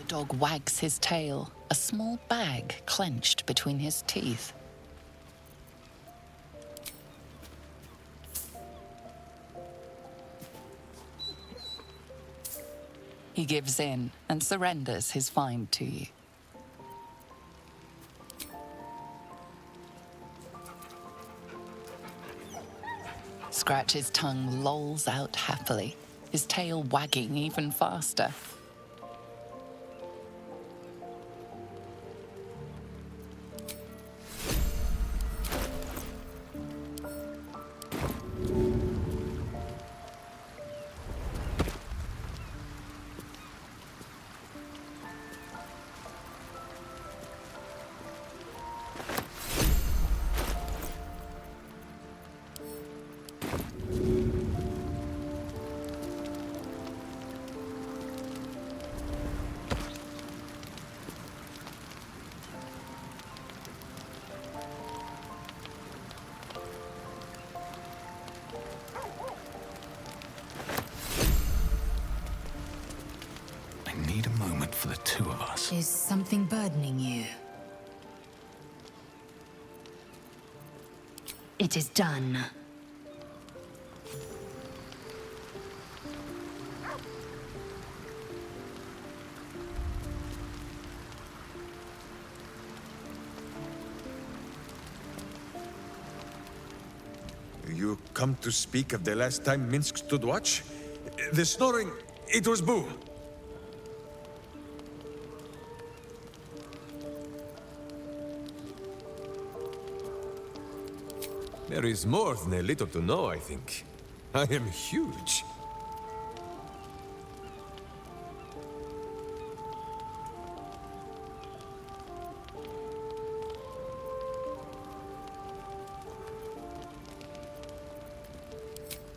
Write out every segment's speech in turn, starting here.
dog wags his tail, a small bag clenched between his teeth. He gives in and surrenders his find to you. Scratch's tongue lolls out happily, his tail wagging even faster. For the two of us. Is something burdening you? It is done. You come to speak of the last time Minsc stood watch? The snoring, it was Boo. There is more than a little to know, I think. I am huge.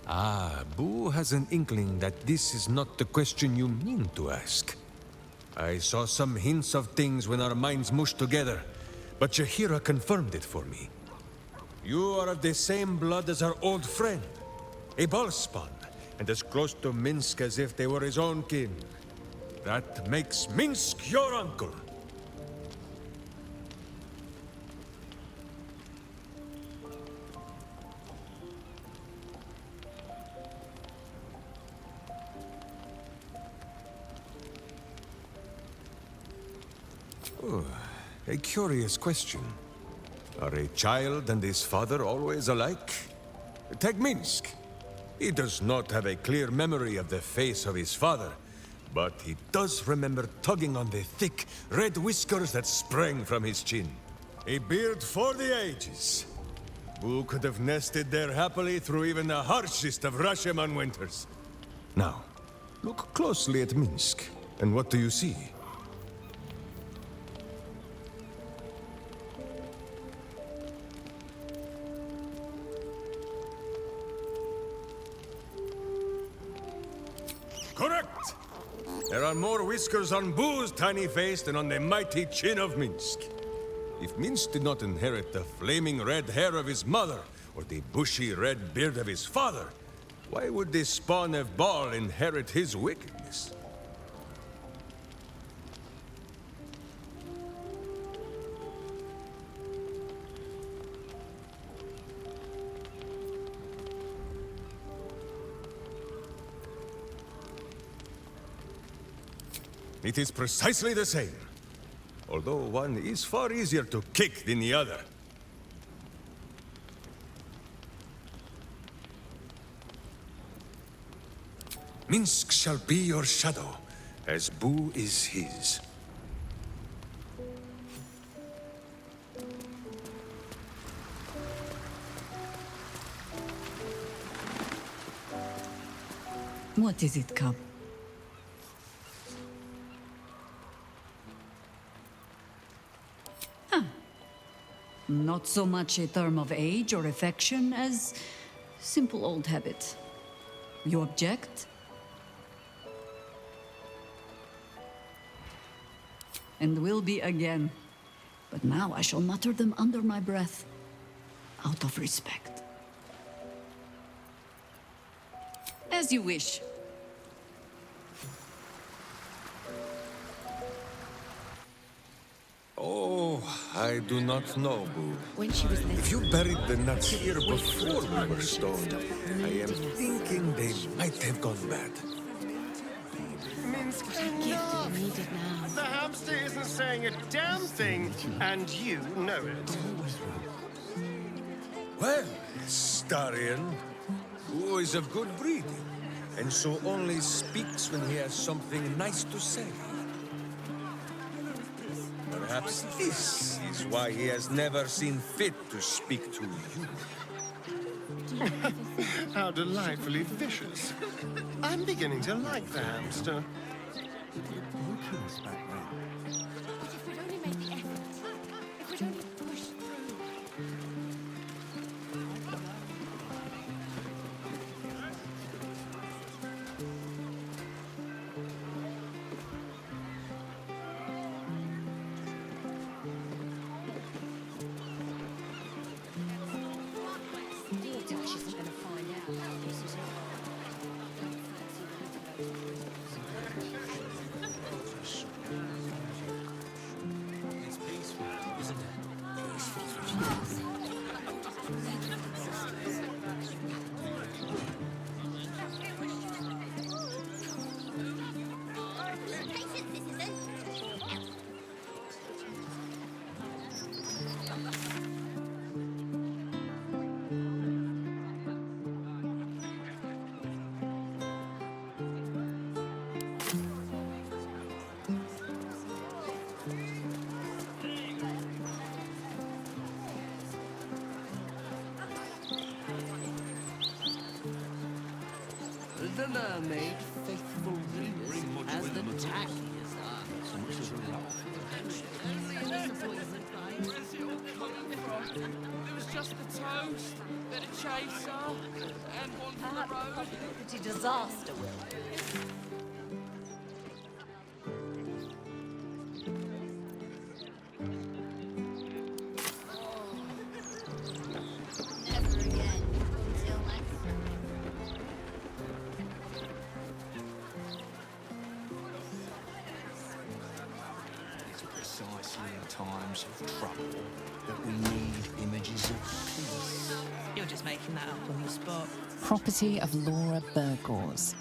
Ah, Boo has an inkling that this is not the question you mean to ask. I saw some hints of things when our minds mushed together, but Jaheira confirmed it for me. You are of the same blood as our old friend, a Bhaalspawn, and as close to Minsc as if they were his own kin. That makes Minsc your uncle. Oh, a curious question. Are a child and his father always alike? Take Minsc. He does not have a clear memory of the face of his father, but he does remember tugging on the thick, red whiskers that sprang from his chin. A beard for the ages. Who could have nested there happily through even the harshest of Rashomon winters? Now, look closely at Minsc, and what do you see? Correct! There are more whiskers on Boo's tiny face than on the mighty chin of Minsc. If Minsc did not inherit the flaming red hair of his mother, or the bushy red beard of his father, why would the spawn of Baal inherit his wickedness? It is precisely the same, although one is far easier to kick than the other. Minsc shall be your shadow, as Boo is his. What is it, Cub? Not so much a term of age or affection as simple old habit. You object? And will be again. But now I shall mutter them under my breath, out of respect. As you wish. do not know, Boo. When she was If you buried the nuts here before we were stoned, I am thinking they might have gone bad. Minsc, enough! Needed now. The hamster isn't saying a damn thing, and you know it. Well, Astarion, who is of good breeding, and so only speaks when he has something nice to say. Perhaps this is why he has never seen fit to speak to you. How delightfully vicious. I'm beginning to like the hamster. But if we'd only made the effort, if we'd only pushed through. Dash isn't going to find out about this, is it? It's peaceful, isn't it? The mermaid, faithful readers, as the tackiest art. It was just the toast, then a chaser, and one for the road. Pretty disaster, Will. Never again, until next. It's precisely in times of trouble that we need images of peace. You're just making that up on the spot. Property of Laura Burgors.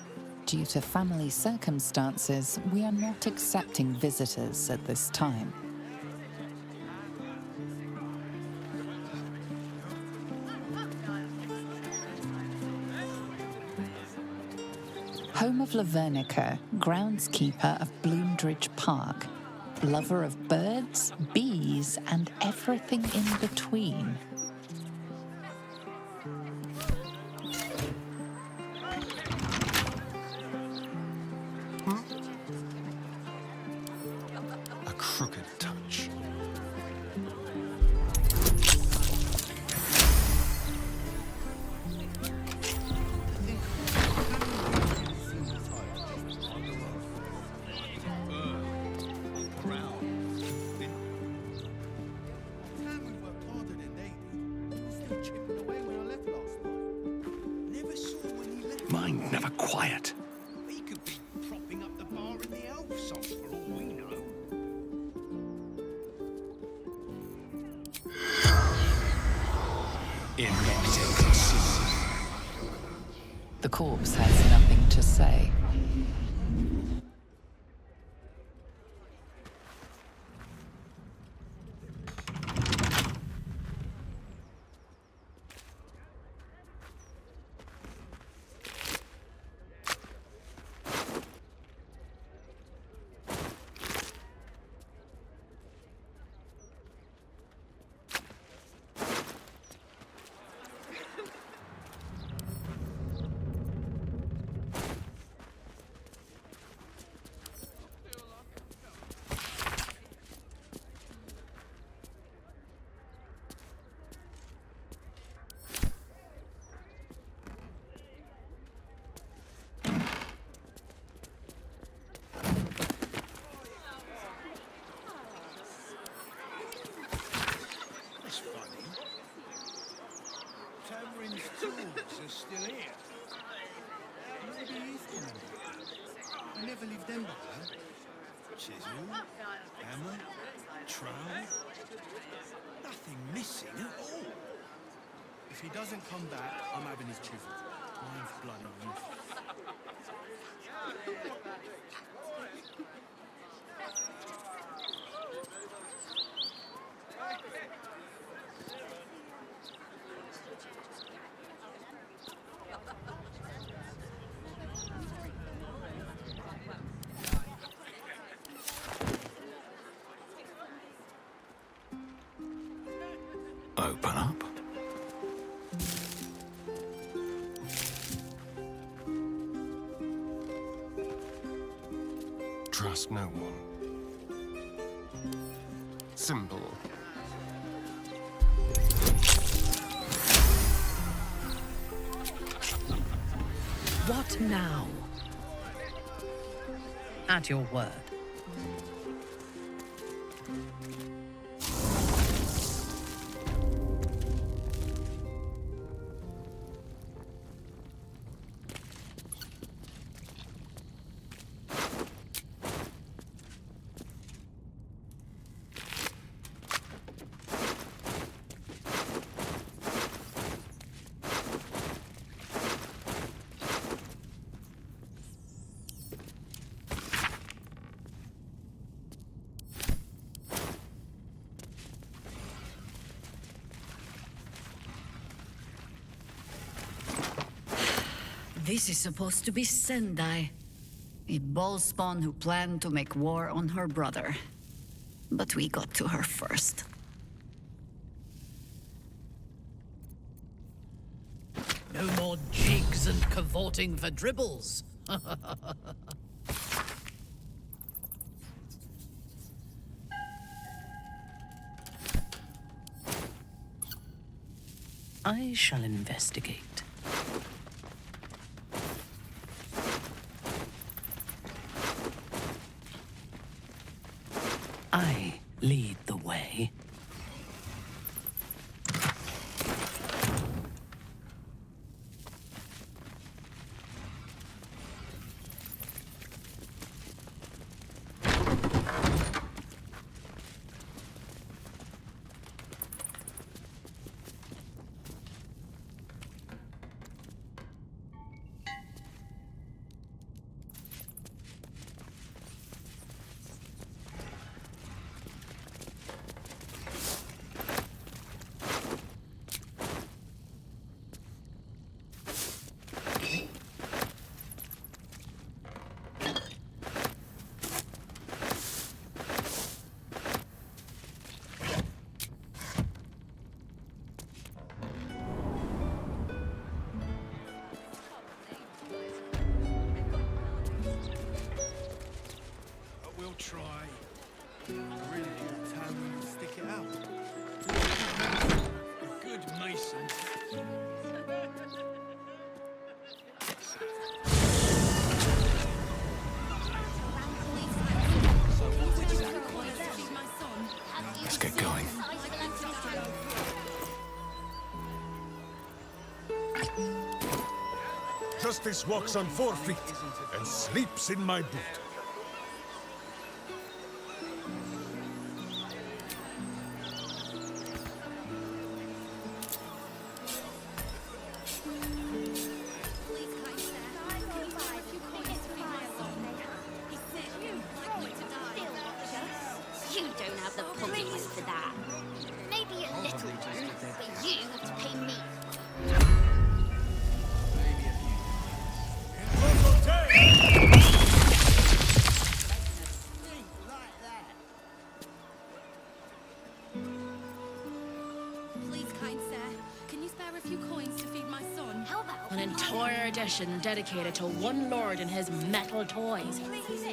Due to family circumstances, we are not accepting visitors at this time. Home of Lavernica, groundskeeper of Bloomdridge Park, lover of birds, bees, and everything in between. A crooked touch. Mind never quiet. He could be propping up the bar in the elf song for all we know. The corpse has nothing to say. Tamaryn's tools are still here. Maybe he's coming. I never leave them behind. Chisel, hammer, trowel. Nothing missing at all. If he doesn't come back, I'm having his chisel. Mine's bloody useless. Open up. Trust no one. Simple. What now? At your word. This is supposed to be Sendai, a Bhaalspawn who planned to make war on her brother. But we got to her first. No more jigs and cavorting for Dribbles. I shall investigate. I lead the way. Try. Really good talent to stick it out. A good mason. Let's get going. Justice walks on 4 feet and sleeps in my boot. You don't have the pocket money for that. Maybe a little one, but you have to pay me. Please, kind sir, can you spare a few coins to feed my son? How about An entire edition dedicated to one lord and his metal toys.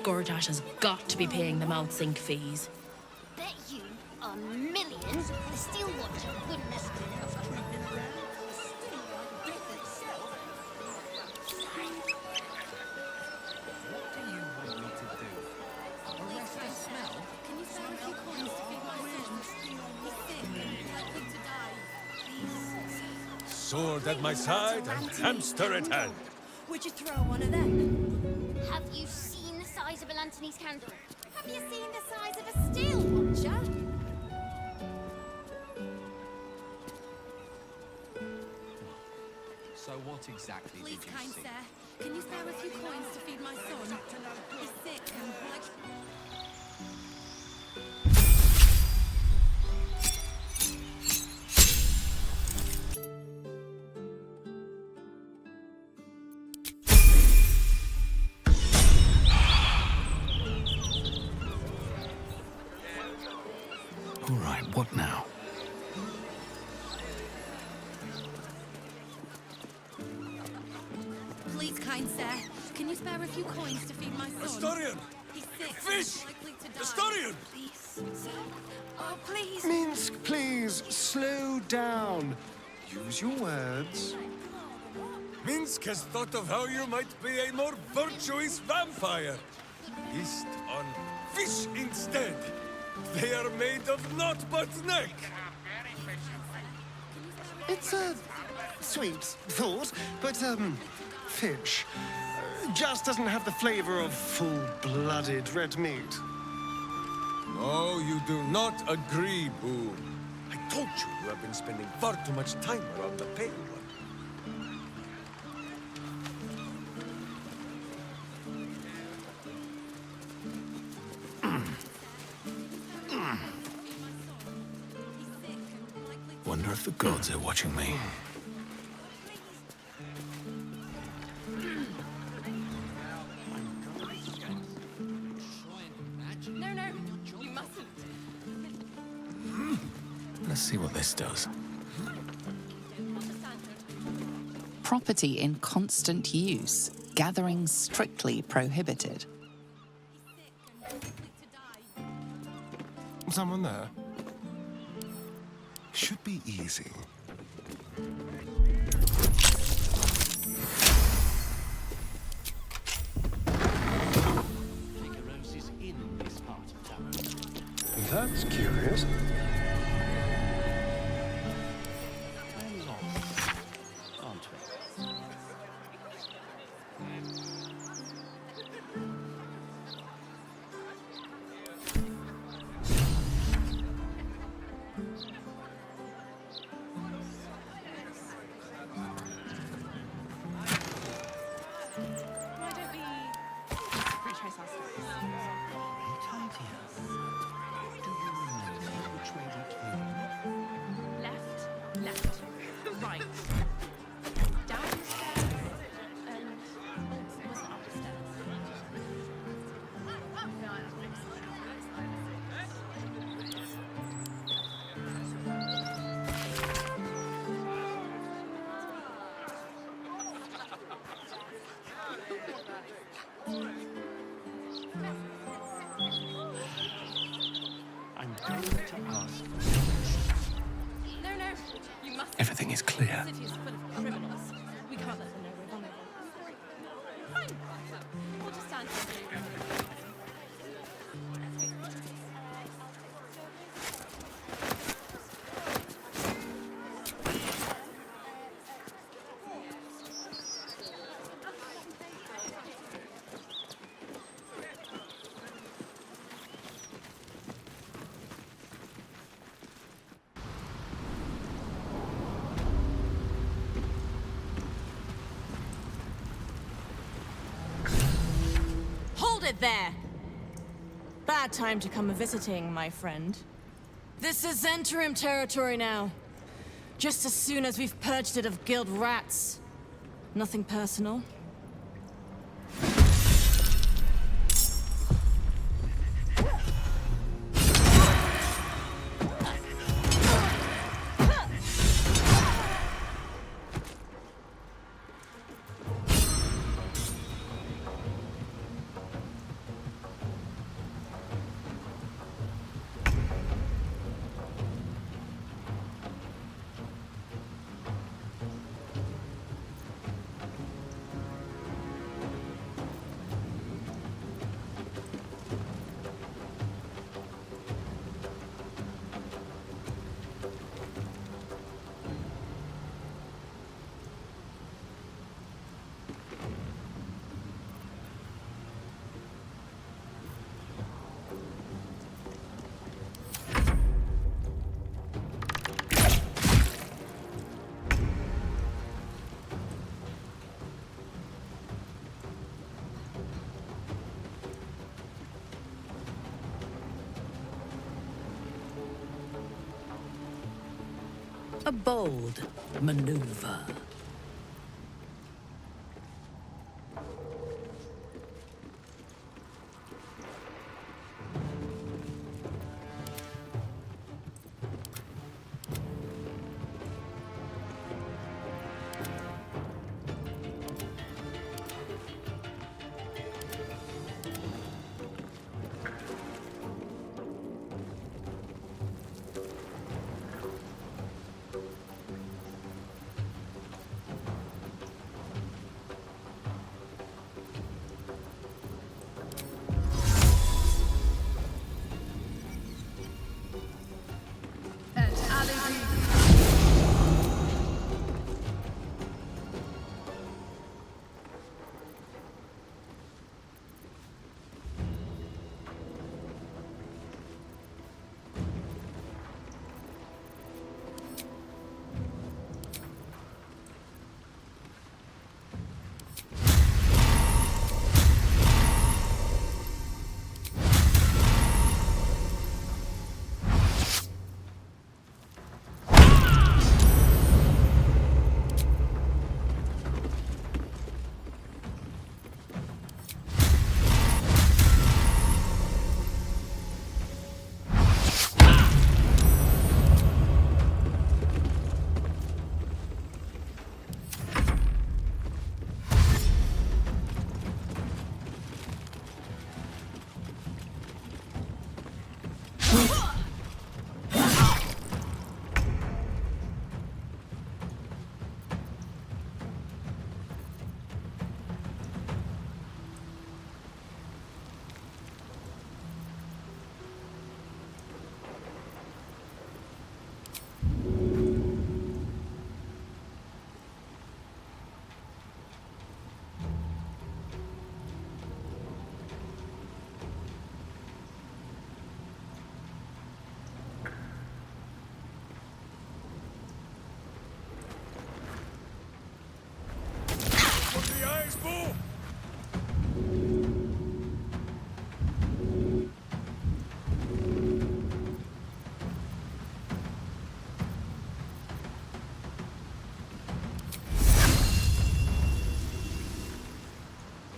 Gortash has got to be paying them out sync fees. bet you a million the Steel Watcher wouldn't have. Sword at my side and hamster at hand. Would you throw one of them? Have you seen the size of a Lantanese candle? Have you seen the size of a steel watcher? So what exactly Please, did you kind see? sir, can you spare a few coins to feed my son? He's sick and like... All right, what now? Please, kind sir, can you spare a few coins to feed my son? Astarion! He's sick Fish! and likely to die. Astarion! Please, sir. Oh, please. Minsc, please, slow down. Use your words. Minsc has thought of how you might be a more virtuous vampire. Feast on fish instead. They are made of naught but neck. It's a sweet thought, but, fish just doesn't have the flavor of full-blooded red meat. No, you do not agree, Boo. I told you you have been spending far too much time around the pale one. Wonder if the gods are watching me. No, no, you mustn't. Let's see what this does. Property in constant use. Gathering strictly prohibited. Someone there? Should be easy. That's curious. Why don't we retrace our steps? Left, left, right. Downstairs, and was it upstairs? I'm going to ask. No, no, you must. Everything is clear. The city is full of criminals. We can't let them know we're vulnerable. Fine. We'll just stand here. Hold it there! Bad time to come a-visiting, my friend. This is interim territory now. Just as soon as we've purged it of guild rats. Nothing personal. A bold maneuver.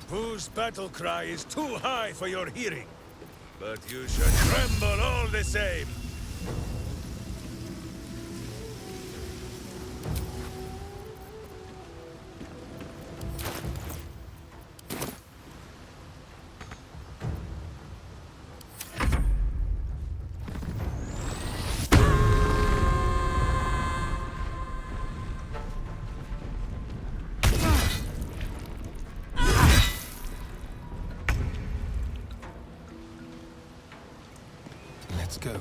Whose battle cry is too high for your hearing, but you should tremble all the same. Let's go.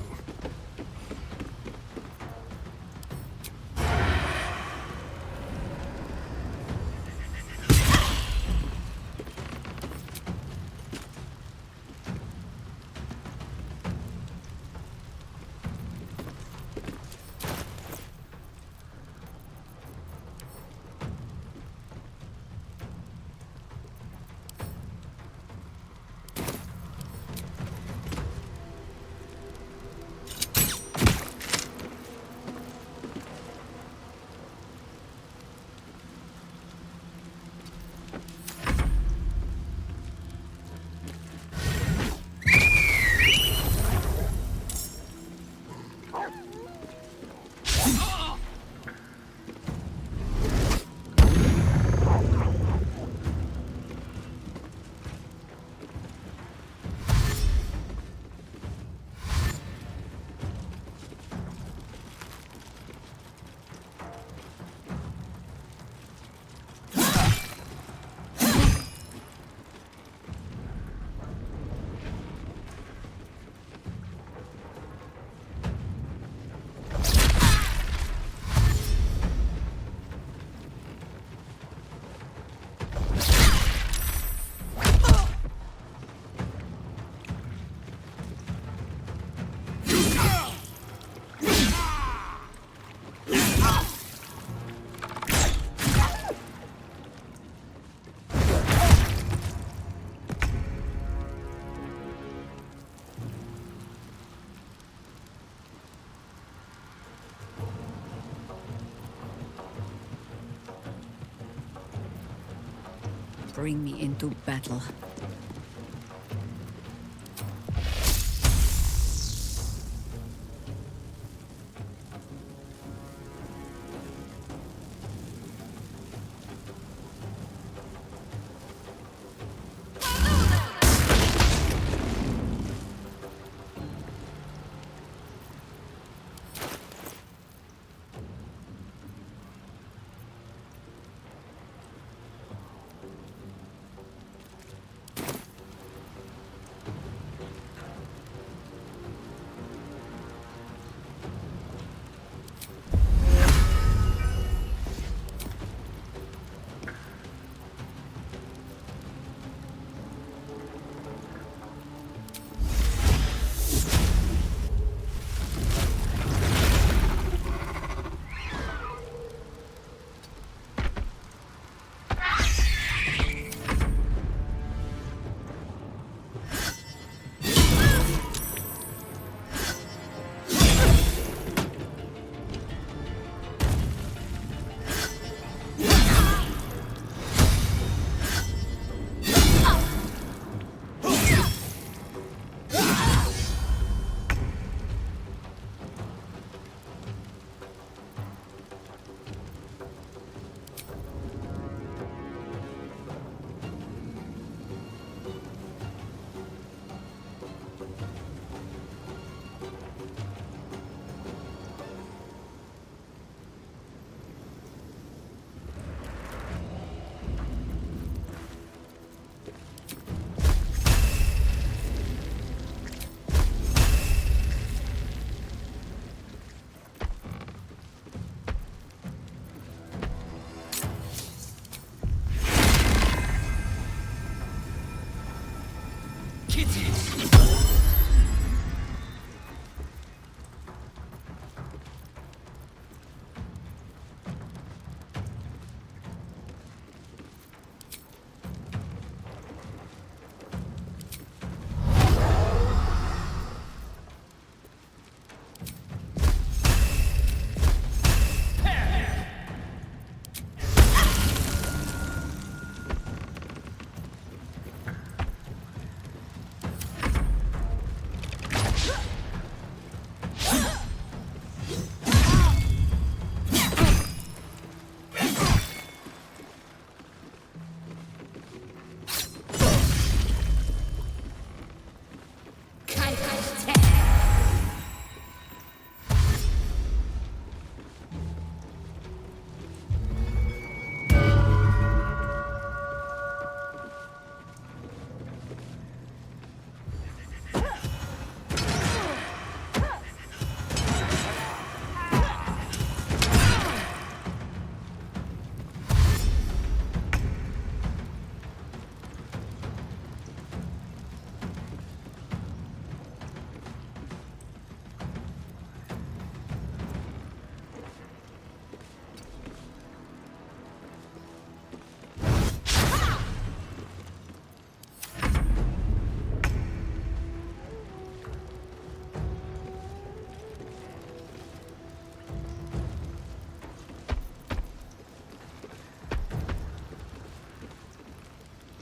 bring me into battle.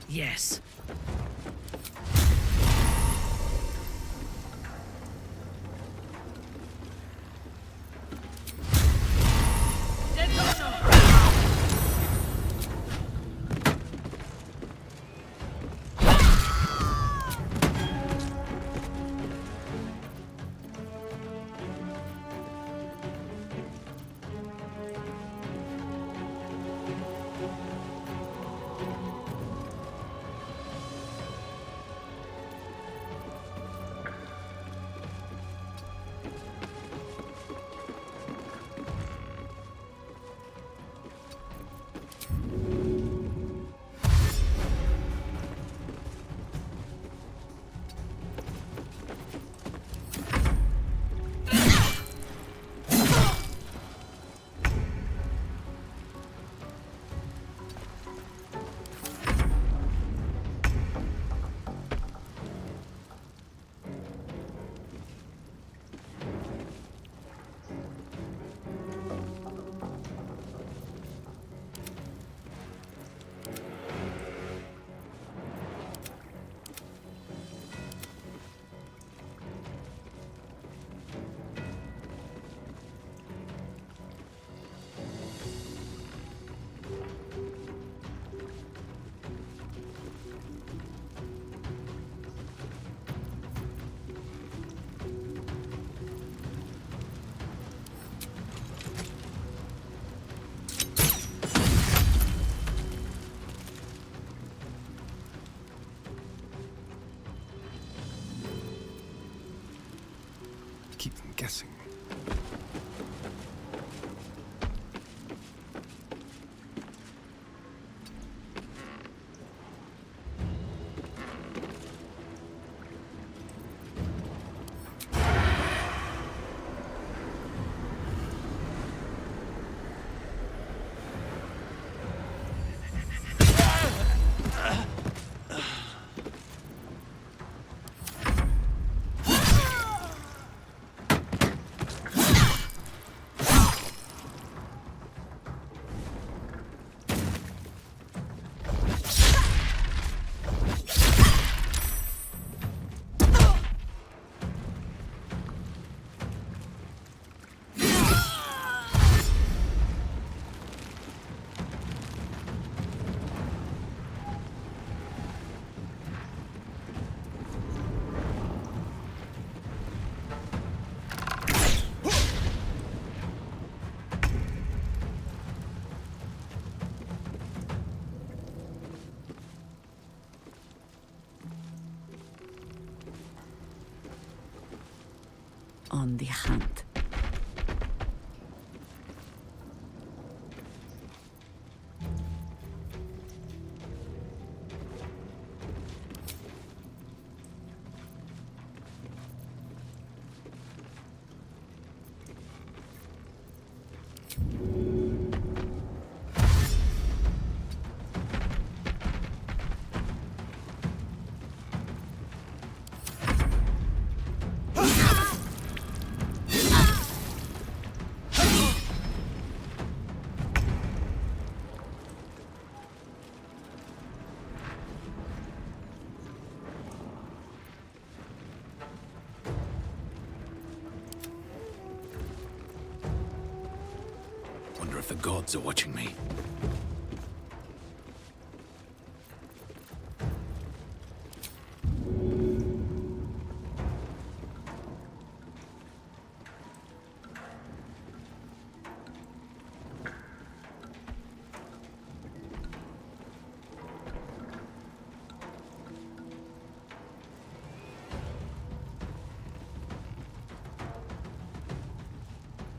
Yes. guessing. On the hunt. Wonder if the gods are watching me.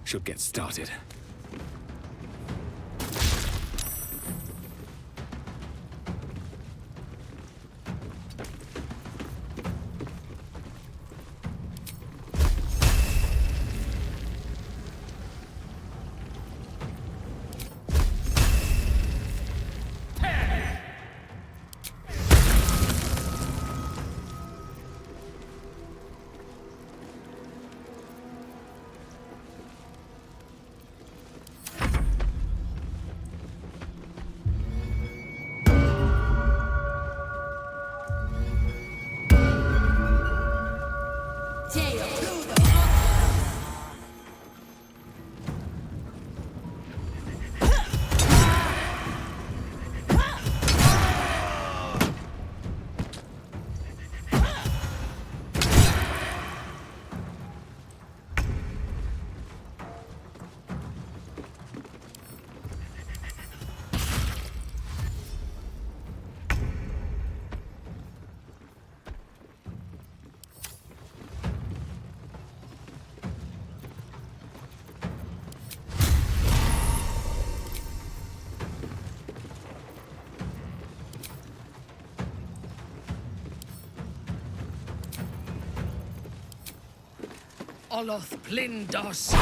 Should get started. Oloth Plindos.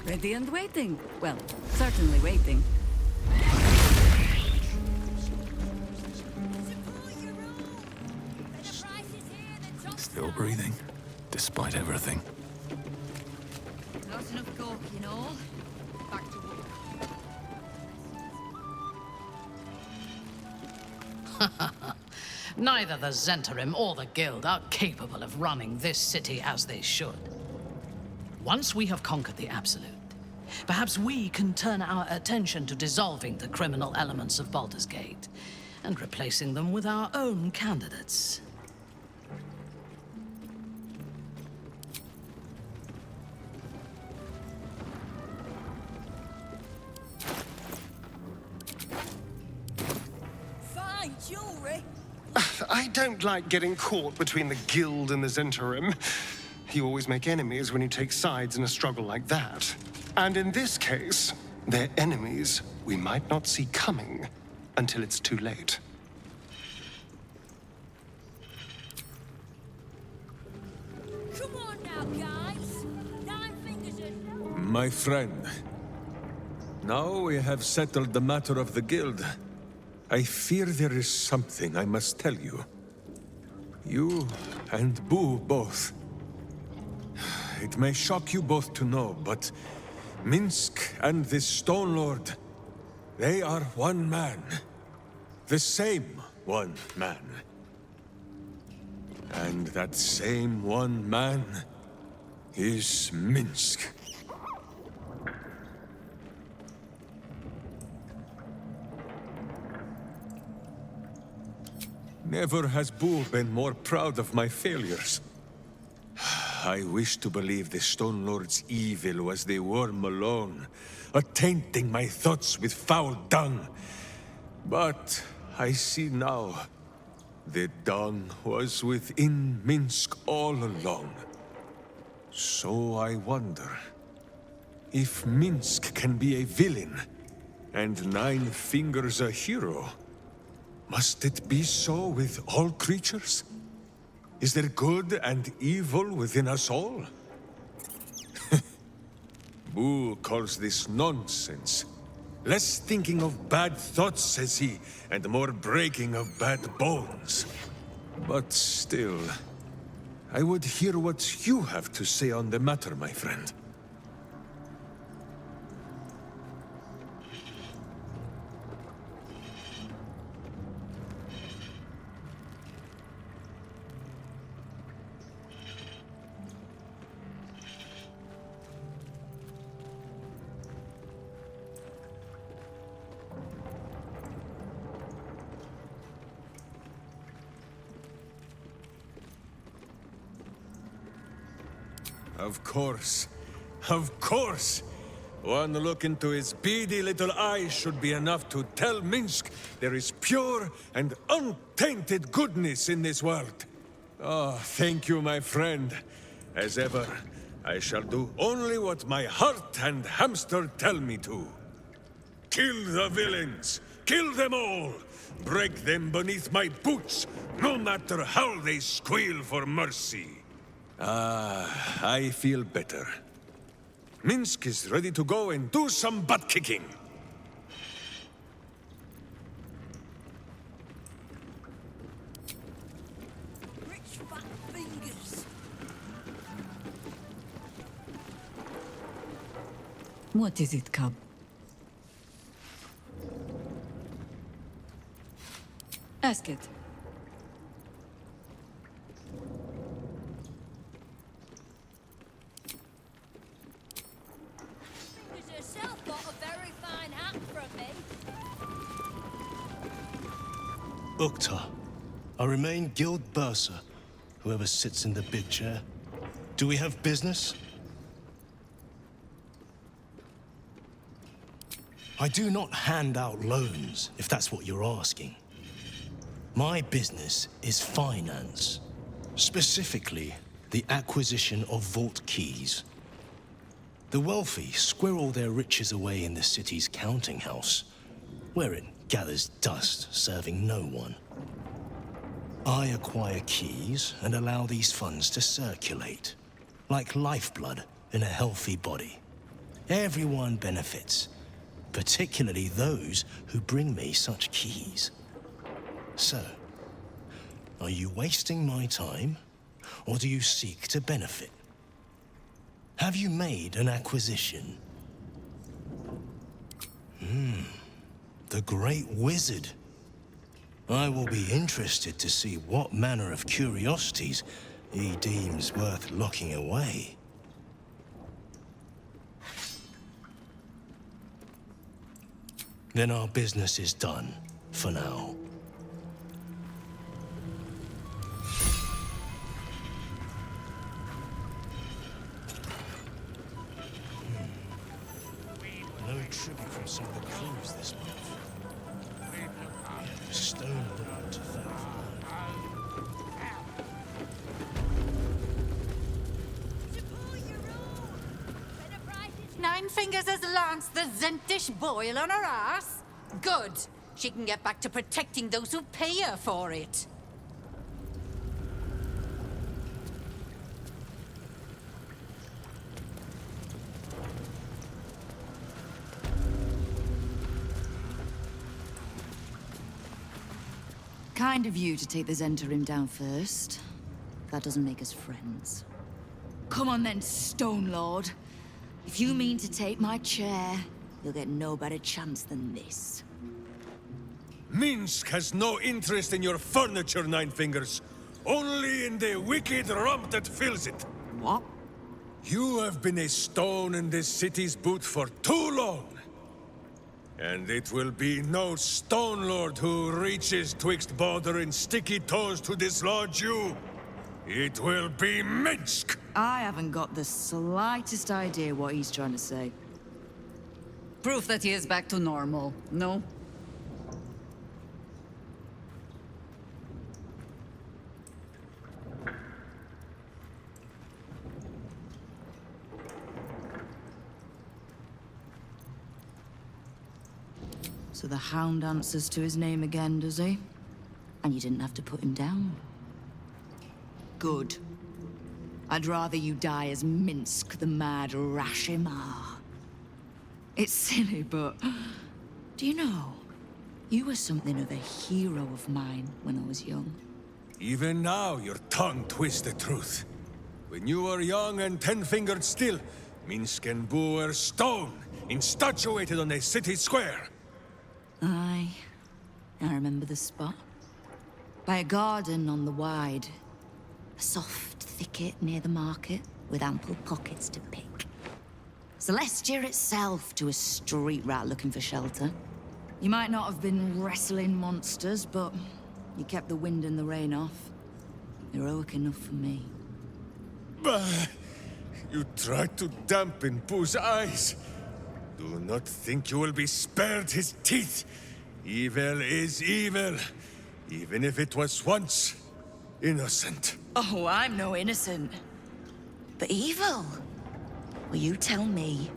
Ready and waiting. Well, certainly waiting. Still breathing, despite everything. Not enough cork, you know. Back to work. Neither the Zhentarim or the Guild are capable of running this city as they should. Once we have conquered the Absolute, perhaps we can turn our attention to dissolving the criminal elements of Baldur's Gate and replacing them with our own candidates. Mirie? I don't like getting caught between the guild and the Zentrim. You always make enemies when you take sides in a struggle like that. And in this case, they're enemies we might not see coming until it's too late. Come on now, guys. 9 fingers in. My friend, now we have settled the matter of the guild. I fear there is something I must tell you. You and Boo both. It may shock you both to know, but Minsc and this Stone Lord, they are one man. The same one man. And that same one man is Minsc. Never has Boo been more proud of my failures. I wish to believe the Stone Lord's evil was the worm alone, tainting my thoughts with foul dung. But I see now, the dung was within Minsc all along. So I wonder, if Minsc can be a villain, and 9 Fingers a hero, must it be so with all creatures? Is there good and evil within us all? Boo calls this nonsense. Less thinking of bad thoughts, says he, and more breaking of bad bones. But still, I would hear what you have to say on the matter, my friend. Of course. Of course! One look into his beady little eyes should be enough to tell Minsc there is pure and untainted goodness in this world. Oh, thank you, my friend. As ever, I shall do only what my heart and hamster tell me to. Kill the villains! Kill them all! Break them beneath my boots, no matter how they squeal for mercy. I feel better. Minsc is ready to go and do some butt-kicking. Rich fat fingers. What is it, cub? Ask it. Yourself got a very fine hat from me. Ukta. I remain Guild Bursar, whoever sits in the big chair. Do we have business? I do not hand out loans, if that's what you're asking. My business is finance. Specifically, the acquisition of vault keys. The wealthy squirrel their riches away in the city's counting house, where it gathers dust, serving no one. I acquire keys and allow these funds to circulate, like lifeblood in a healthy body. Everyone benefits, particularly those who bring me such keys. So, are you wasting my time, or do you seek to benefit? Have you made an acquisition? The Great Wizard. I will be interested to see what manner of curiosities he deems worth locking away. Then our business is done, for now. No tribute from some of the crews this month. The stone lord to that. Nine Fingers has lanced the Zentish boil on her ass? Good. She can get back to protecting those who pay her for it. Kind of you to take the Zentarim down first. That doesn't make us friends. Come on then, Stone Lord. If you mean to take my chair, you'll get no better chance than this. Minsc has no interest in your furniture, Nine Fingers. Only in the wicked rump that fills it. What? You have been a stone in this city's boot for too long. And it will be no Stone Lord who reaches twixt Baldur and sticky toes to dislodge you. It will be Minsc! I haven't got the slightest idea what he's trying to say. Proof that he is back to normal, no? So the Hound answers to his name again, does he? And you didn't have to put him down. Good. I'd rather you die as Minsc the Mad Rashimar. It's silly, but... do you know? You were something of a hero of mine when I was young. Even now, your tongue twists the truth. When you were young and 10-fingered still, Minsc and Boo were stone, instatuated on a city square. Aye. I remember the spot. By a garden on the Wide. A soft thicket near the market, with ample pockets to pick. Celestia itself to a street rat looking for shelter. You might not have been wrestling monsters, but you kept the wind and the rain off. Heroic enough for me. Bah! You tried to dampen Boo's eyes. Do not think you will be spared his teeth. Evil is evil, even if it was once innocent. Oh, I'm no innocent. But evil? Well, you tell me.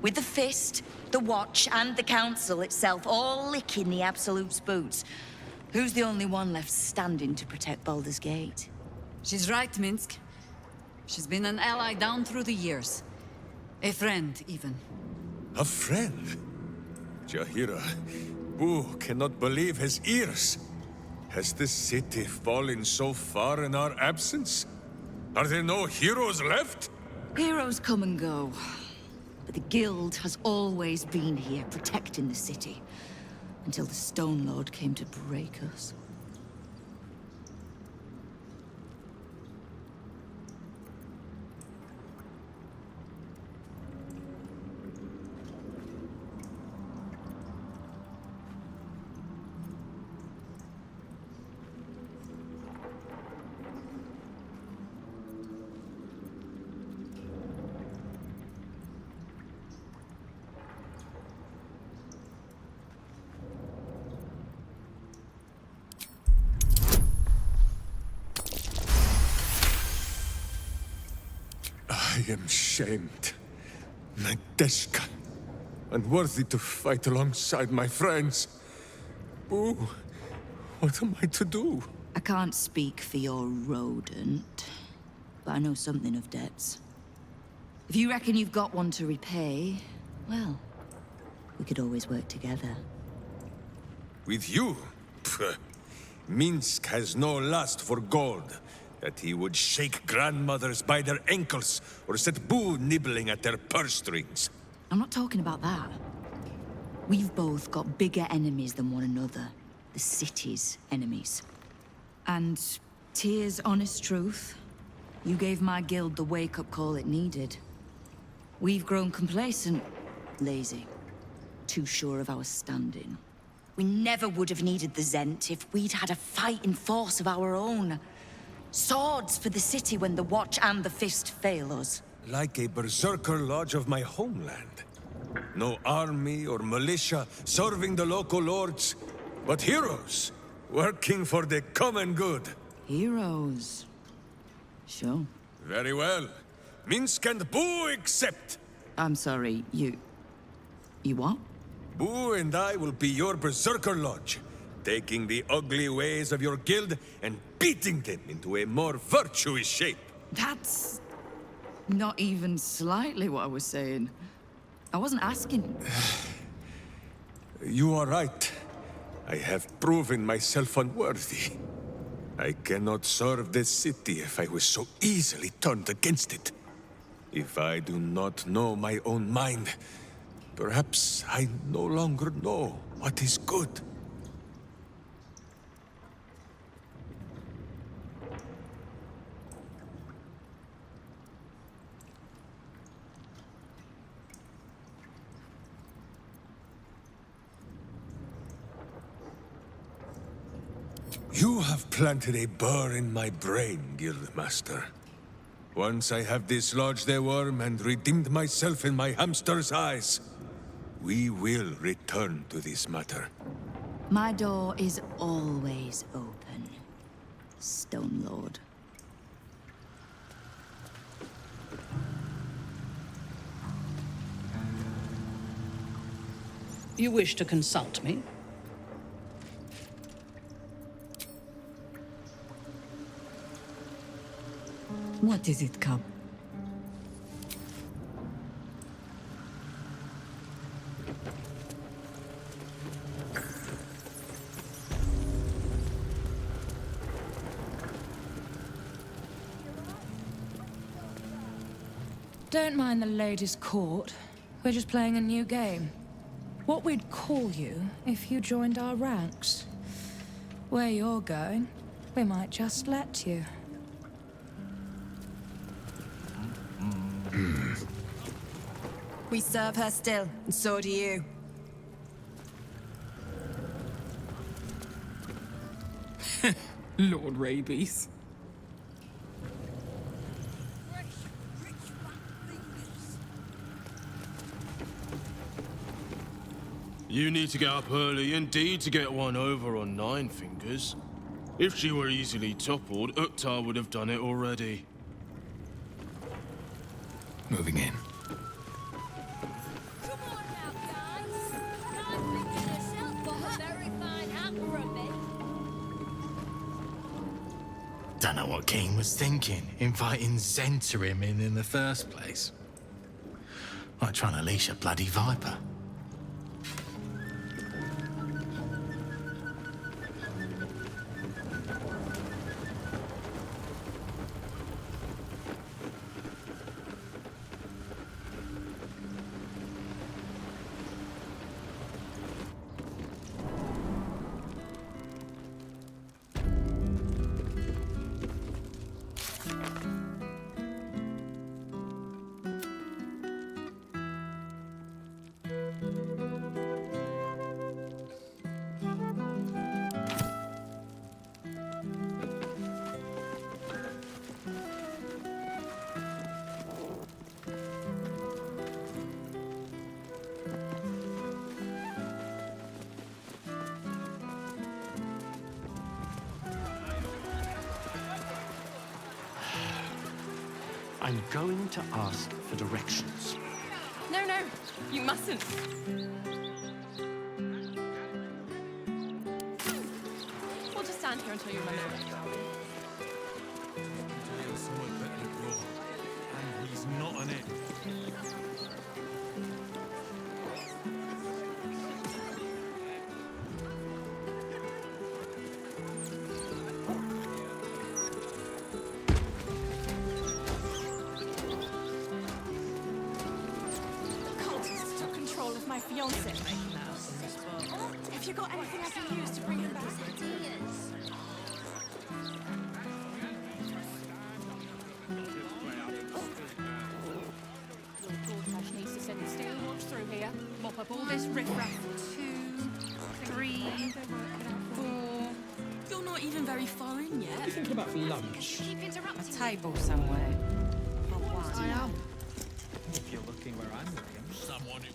With the Fist, the Watch, and the Council itself all licking the Absolute's boots, who's the only one left standing to protect Baldur's Gate? She's right, Minsc. She's been an ally down through the years. A friend, even. A friend? Jaheira, Boo cannot believe his ears. Has this city fallen so far in our absence? Are there no heroes left? Heroes come and go. But the Guild has always been here, protecting the city. Until the Stone Lord came to break us. I am shamed. Nadeshka. Unworthy to fight alongside my friends. Boo, what am I to do? I can't speak for your rodent, but I know something of debts. If you reckon you've got one to repay, well, we could always work together. With you? Pfft. Minsc has no lust for gold. That he would shake grandmothers by their ankles, or set Boo nibbling at their purse strings. I'm not talking about that. We've both got bigger enemies than one another. The city's enemies. And, Tyr's honest truth, you gave my guild the wake-up call it needed. We've grown complacent, lazy, too sure of our standing. We never would have needed the Zent if we'd had a fighting force of our own. Swords for the city when the Watch and the Fist fail us. Like a berserker lodge of my homeland. No army or militia serving the local lords, but heroes working for the common good. Heroes? Sure. Very well. Minsc and Boo accept. I'm sorry, you what? Boo and I will be your berserker lodge, taking the ugly ways of your guild and beating them into a more virtuous shape. That's not even slightly what I was saying. I wasn't asking. You are right. I have proven myself unworthy. I cannot serve this city if I was so easily turned against it. If I do not know my own mind, perhaps I no longer know what is good. You have planted a burr in my brain, Guildmaster. Once I have dislodged the worm and redeemed myself in my hamster's eyes, we will return to this matter. My door is always open, Stone Lord. You wish to consult me? What is it, Cub? Don't mind the ladies' court. We're just playing a new game. What we'd call you if you joined our ranks. Where you're going, we might just let you. We serve her still, and so do you. Lord Rabies. You need to get up early indeed to get one over on Nine Fingers. If she were easily toppled, Uktar would have done it already. Moving in. Don't know what Keene was thinking, inviting Zentrim in the first place. Like trying to leash a bloody viper. I'm going to ask for directions. No, no, you mustn't. We'll just stand here until you remember where you are. And he's not on it. My fiancé. Have you got anything I can use to bring him back? Lord needs to send the steel watch through here. Mop up all this riffraff. 2, 3, 4. You're not even very far in yet. What are you thinking about for lunch? Keep interrupting. A table somewhere. I am. If you're looking where I'm looking, someone who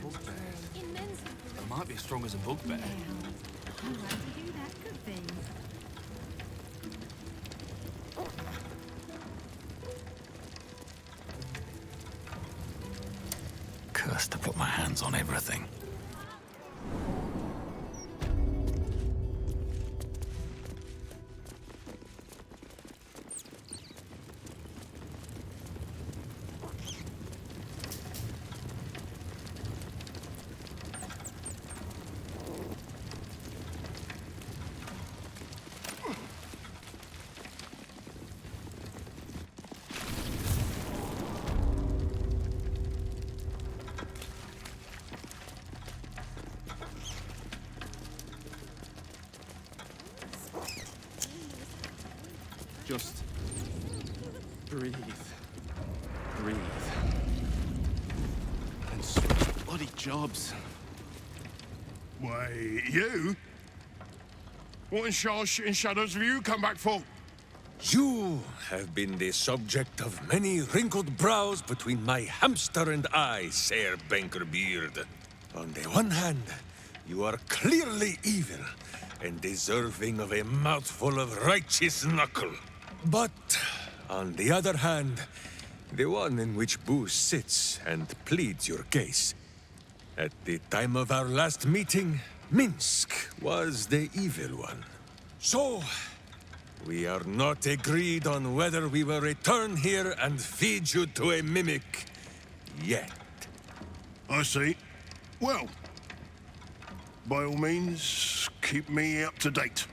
I might be as strong as a bugbear. Cursed to put my hands on everything. Just breathe. Breathe. And switch bloody jobs. Why, you? What in Shar shitting shadows have you come back for? You have been the subject of many wrinkled brows between my hamster and I, Sir Bankerbeard. On the one hand, you are clearly evil and deserving of a mouthful of righteous knuckle. But, on the other hand, the one in which Boo sits and pleads your case. At the time of our last meeting, Minsc was the evil one. So, we are not agreed on whether we will return here and feed you to a mimic yet. I see. Well, by all means, keep me up to date.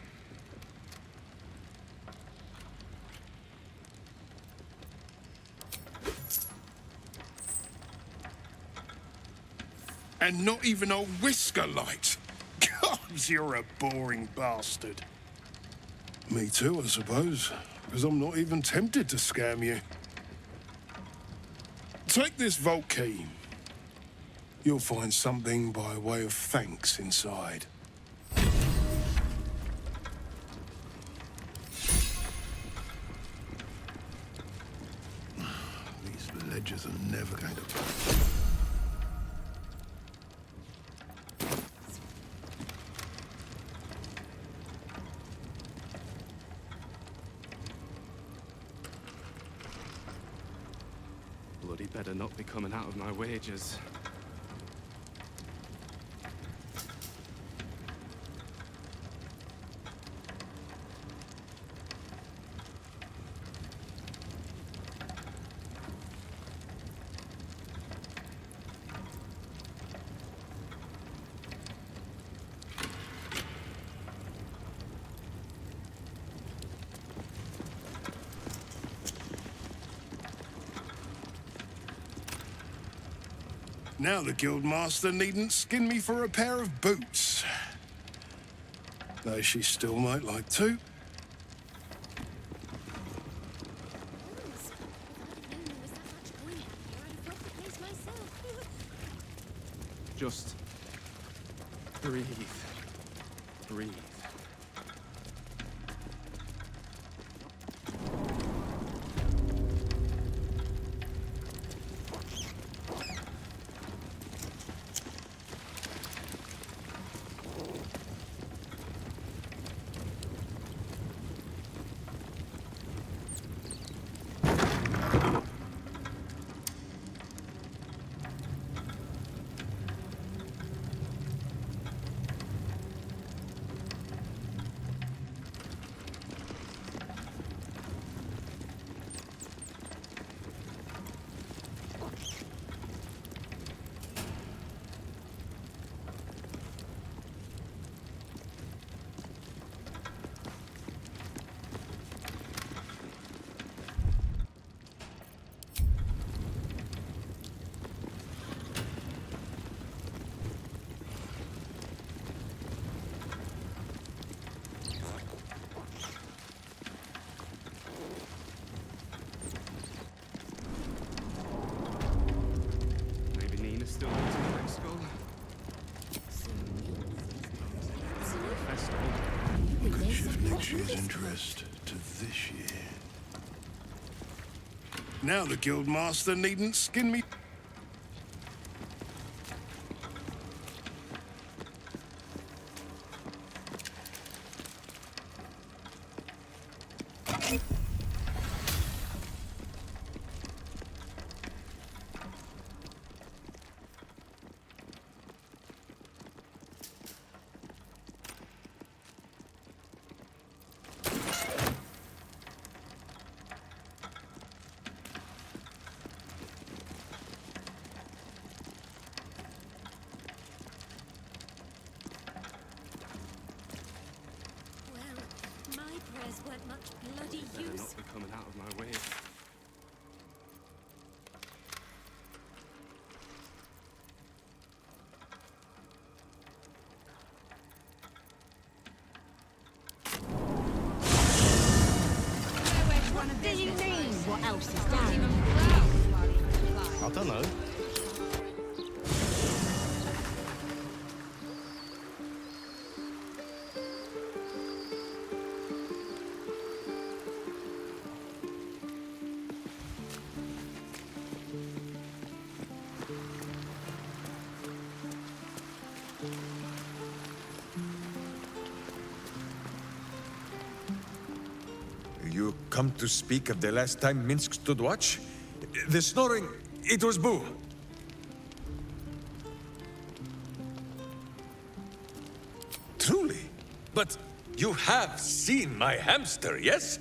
And not even a whisker light. God, you're a boring bastard. Me too, I suppose, because I'm not even tempted to scam you. Take this vault key. You'll find something by way of thanks inside. These ledgers are never going to... Bloody better not be coming out of my wages. Now the Guildmaster needn't skin me for a pair of boots. Though she still might like to. Just breathe. Breathe. Still wanting next skull. We could shift next year's interest to this year. Now the Guildmaster needn't skin me. horses down. I don't know. You come to speak of the last time Minsc stood watch? The snoring, it was Boo. Truly? But you have seen my hamster, yes?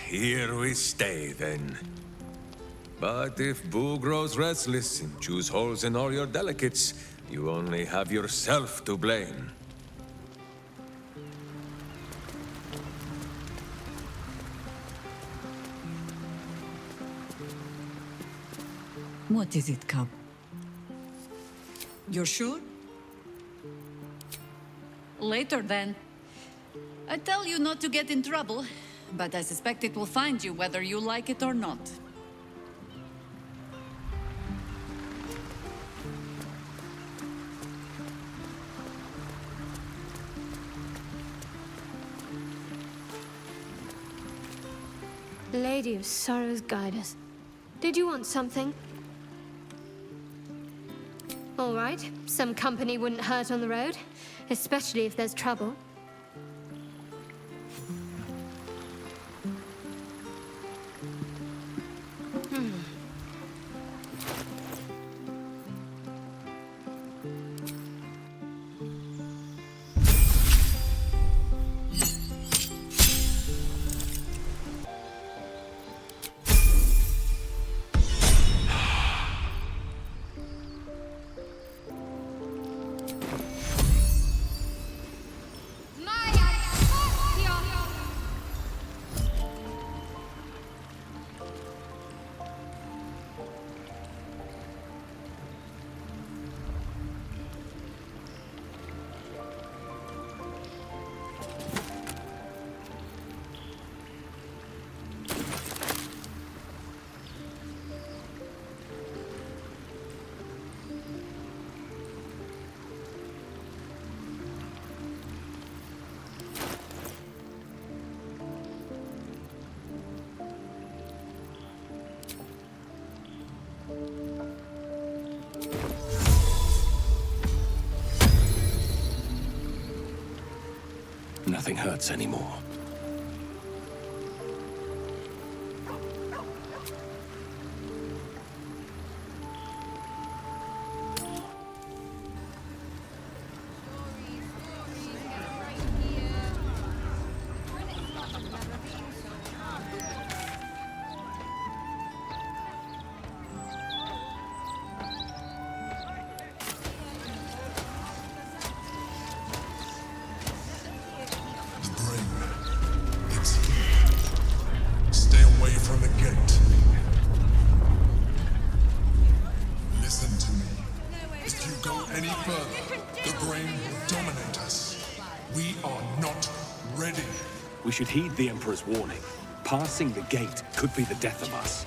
Here we stay, then. But if Boo grows restless and chews holes in all your delicates, you only have yourself to blame. What is it, Cub? You're sure? Later, then. I tell you not to get in trouble, but I suspect it will find you whether you like it or not. Lady of Sorrows, guide us. Did you want something? All right, some company wouldn't hurt on the road, especially if there's trouble. Nothing hurts anymore. We should heed the Emperor's warning. Passing the gate could be the death of us.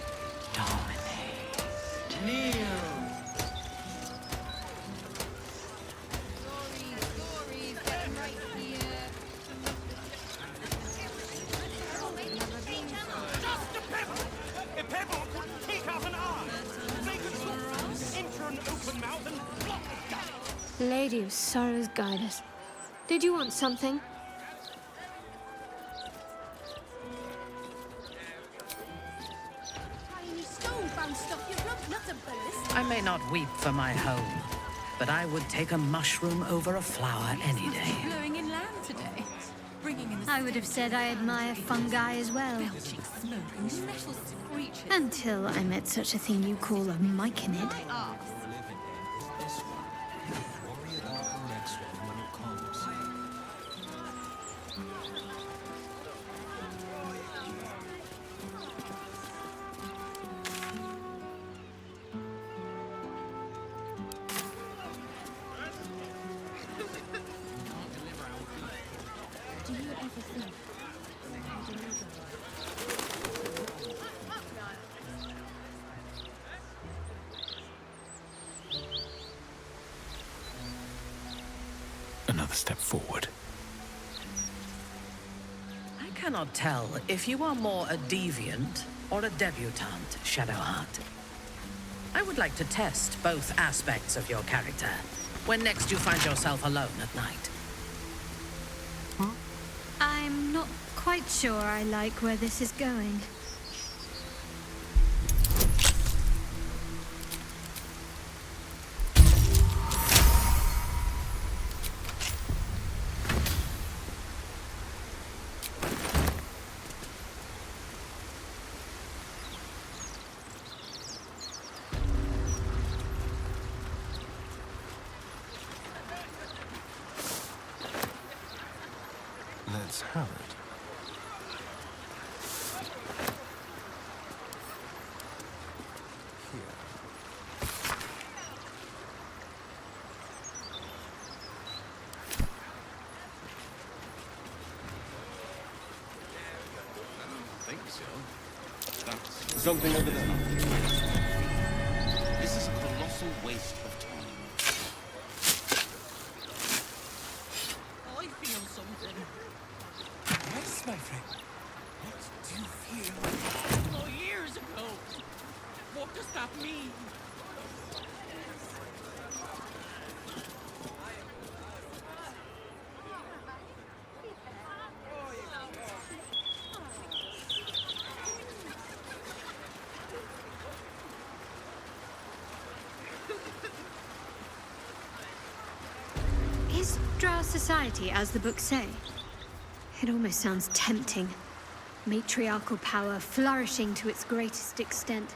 Lady of Sorrows, guide us. Did you want something? I may not weep for my home, but I would take a mushroom over a flower any day. Blowing inland today. Bringing in the I would have said I admire fungi as well. belching smoke and metal screeches. Until I met such a thing you call a myconid. Do you ever another step forward. I cannot tell if you are more a deviant or a debutante, Shadowheart. I would like to test both aspects of your character when next you find yourself alone at night. I'm not quite sure I like where this is going. Let's have it. Something over there. This is a colossal waste of time. I feel something. Yes, my friend. What do you feel? Oh, years ago. What does that mean? Is drow society as the books say? It almost sounds tempting. Matriarchal power flourishing to its greatest extent.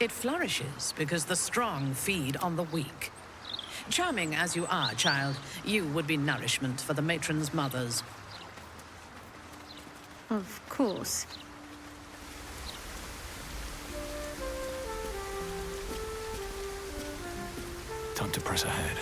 It flourishes because the strong feed on the weak. Charming as you are, child, you would be nourishment for the matron's mothers. Of course. Time to press ahead.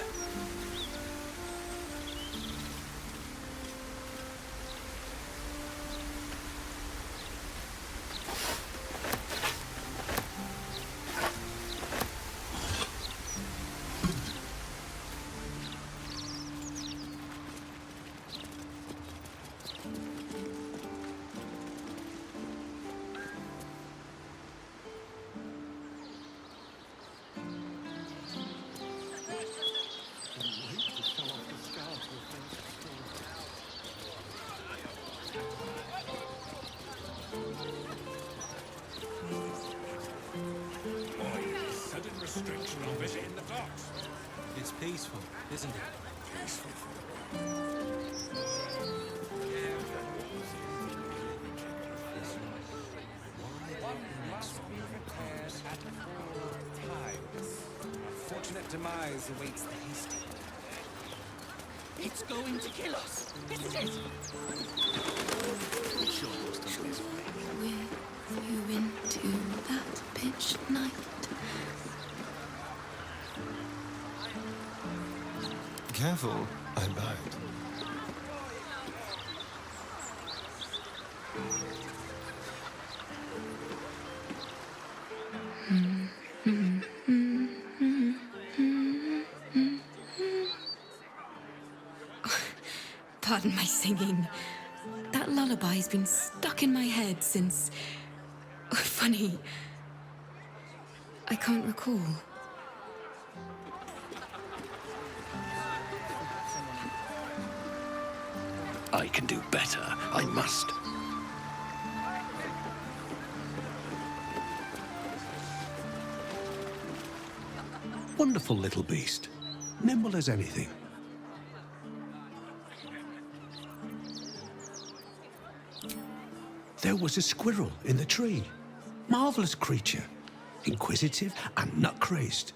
Restriction on visiting the docks. It's peaceful, isn't it? Peaceful. Fortunate demise awaits the hasty. It's going to kill us, isn't it? With you into that pitch night. Careful, I bite. Pardon my singing. That lullaby's been stuck in my head since... Oh, funny. I can't recall. I can do better. I must. Wonderful little beast. Nimble as anything. There was a squirrel in the tree. Marvelous creature. Inquisitive and nut-crazed.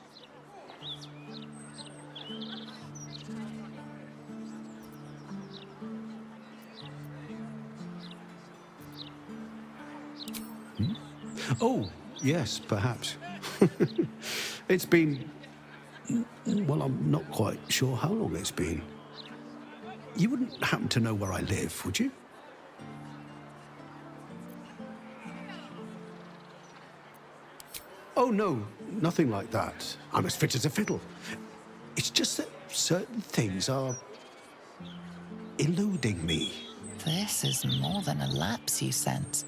Oh, yes, perhaps. It's been... Well, I'm not quite sure how long it's been. You wouldn't happen to know where I live, would you? Oh, no, nothing like that. I'm as fit as a fiddle. It's just that certain things are eluding me. This is more than a lapse, you sense.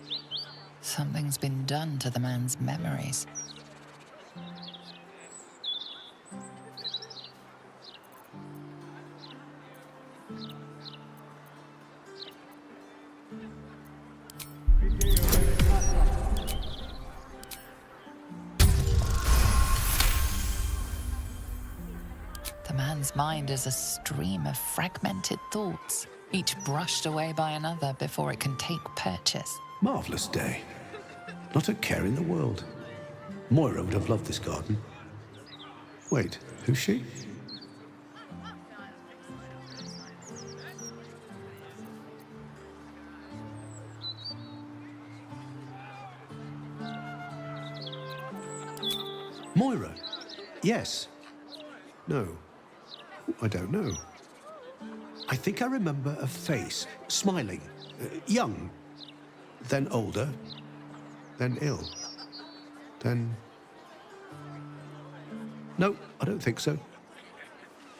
Something's been done to the man's memories. The man's mind is a stream of fragmented thoughts, each brushed away by another before it can take purchase. Marvellous day. Not a care in the world. Moira would have loved this garden. Wait, who's she? Moira? Yes. No. I don't know. I think I remember a face, smiling, young, then older, then ill, then... No, I don't think so.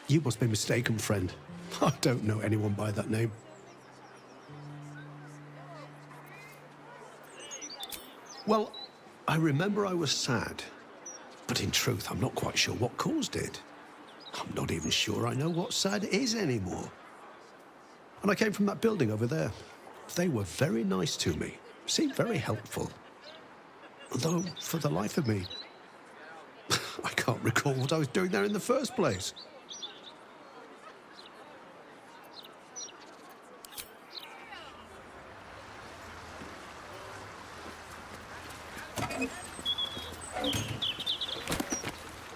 You must be mistaken, friend. I don't know anyone by that name. Well, I remember I was sad, but in truth, I'm not quite sure what caused it. I'm not even sure I know what sad is anymore. And I came from that building over there. They were very nice to me, seemed very helpful. Though, for the life of me, I can't recall what I was doing there in the first place.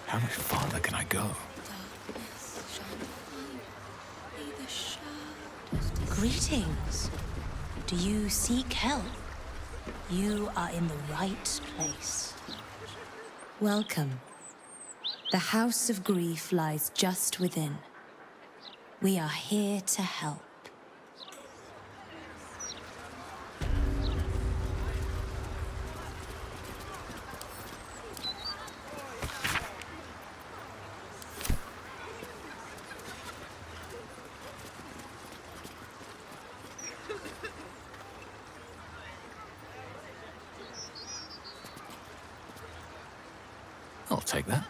How much farther can I go? Greetings. Do you seek help? You are in the right place. Welcome. The House of Grief lies just within. We are here to help. I'll take that.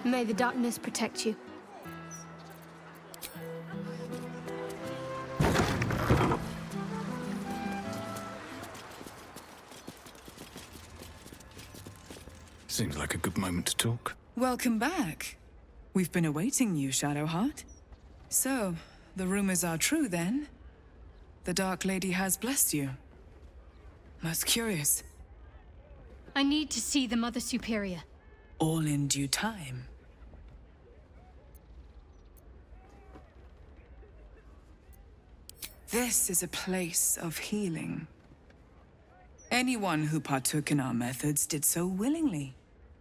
May the darkness protect you. Seems like a good moment to talk. Welcome back. We've been awaiting you, Shadowheart. So, the rumors are true then? The Dark Lady has blessed you. Most curious. I need to see the Mother Superior. All in due time. This is a place of healing. Anyone who partook in our methods did so willingly,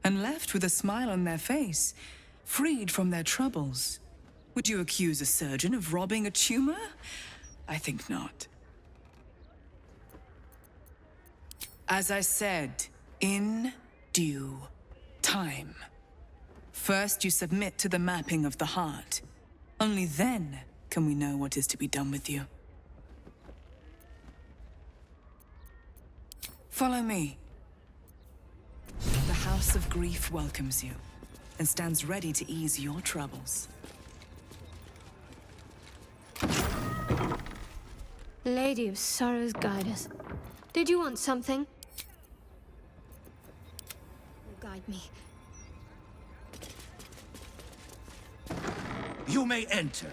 and left with a smile on their face, freed from their troubles. Would you accuse a surgeon of robbing a tumor? I think not. As I said, in due time. First, you submit to the mapping of the heart. Only then can we know what is to be done with you. Follow me. The House of Grief welcomes you, and stands ready to ease your troubles. Lady of Sorrows, guide us. Did you want something? Guide me. You may enter.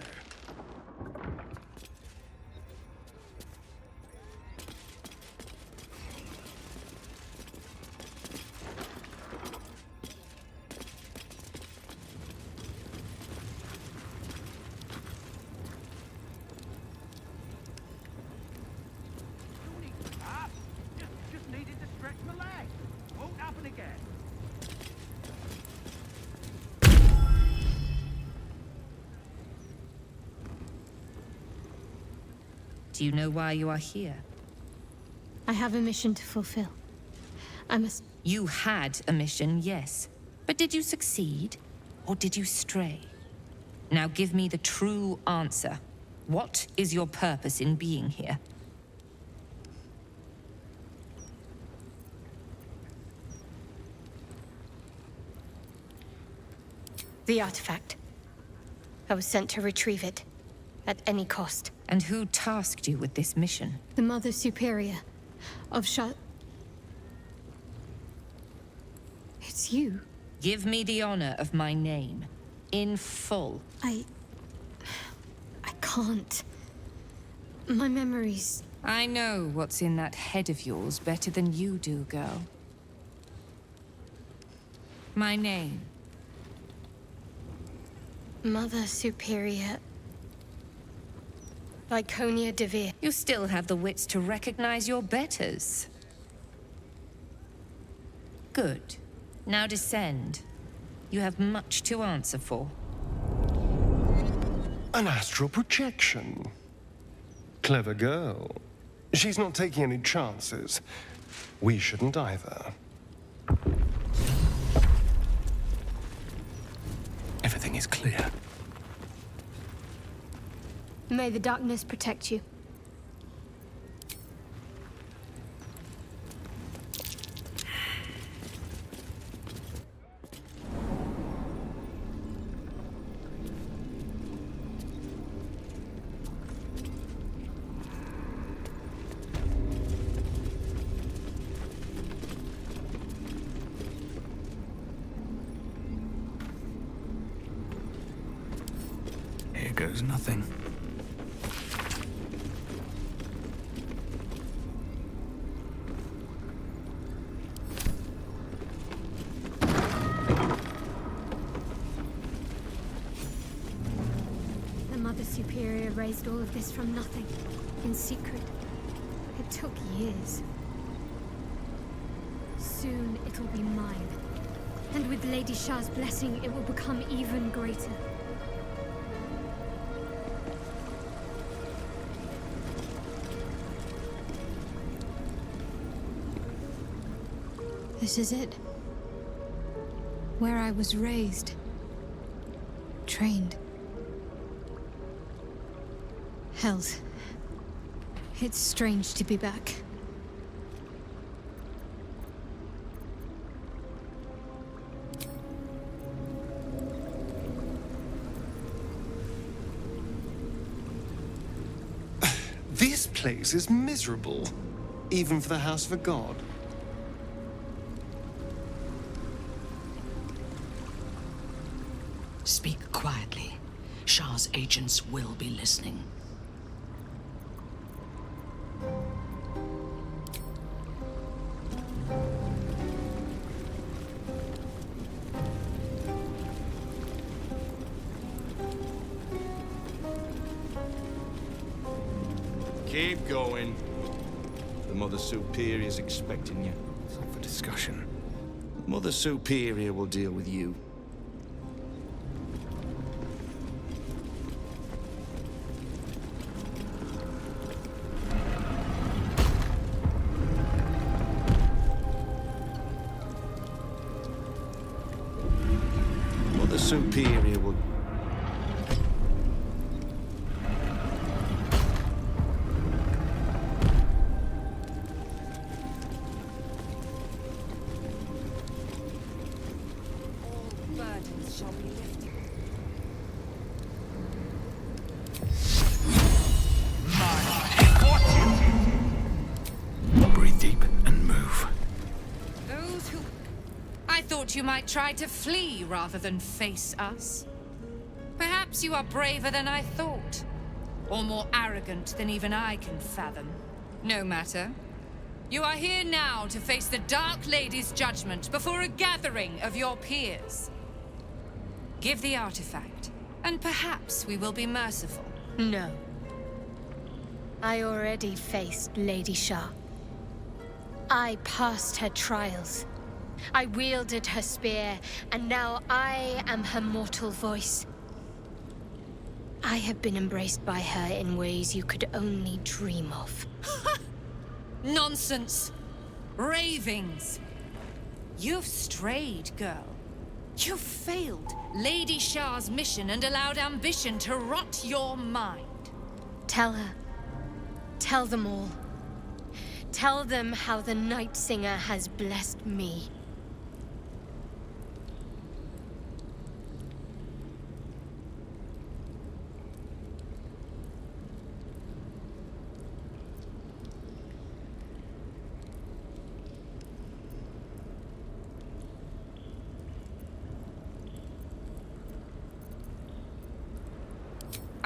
Do you know why you are here? I have a mission to fulfill. I must... You had a mission, yes. But did you succeed? Or did you stray? Now give me the true answer. What is your purpose in being here? The artifact. I was sent to retrieve it. At any cost. And who tasked you with this mission? The Mother Superior of Shar... It's you. Give me the honor of my name. In full. I can't. My memories... I know what's in that head of yours better than you do, girl. My name. Mother Superior... Viconia DeVir. You still have the wits to recognize your betters. Good. Now descend. You have much to answer for. An astral projection. Clever girl. She's not taking any chances. We shouldn't either. Everything is clear. May the darkness protect you. Here goes nothing. The Mother Superior raised all of this from nothing, in secret. It took years. Soon it'll be mine. And with Lady Shar's blessing, it will become even greater. This is it. Where I was raised. Trained. Held. It's strange to be back. This place is miserable, even for the house of a god. Speak quietly. Shar's agents will be listening. Keep going. The Mother Superior's expecting you. It's up for discussion. Mother Superior will deal with you. Mother Superior will... Breathe deep and move. Those who... I thought you might try to flee rather than face us. Perhaps you are braver than I thought. Or more arrogant than even I can fathom. No matter. You are here now to face the Dark Lady's judgment before a gathering of your peers. Give the artifact, and perhaps we will be merciful. No. I already faced Lady Shar. I passed her trials. I wielded her spear, and now I am her mortal voice. I have been embraced by her in ways you could only dream of. Nonsense! Ravings! You've strayed, girl. You've failed Lady Shar's mission and allowed ambition to rot your mind. Tell her. Tell them all. Tell them how the Night Singer has blessed me.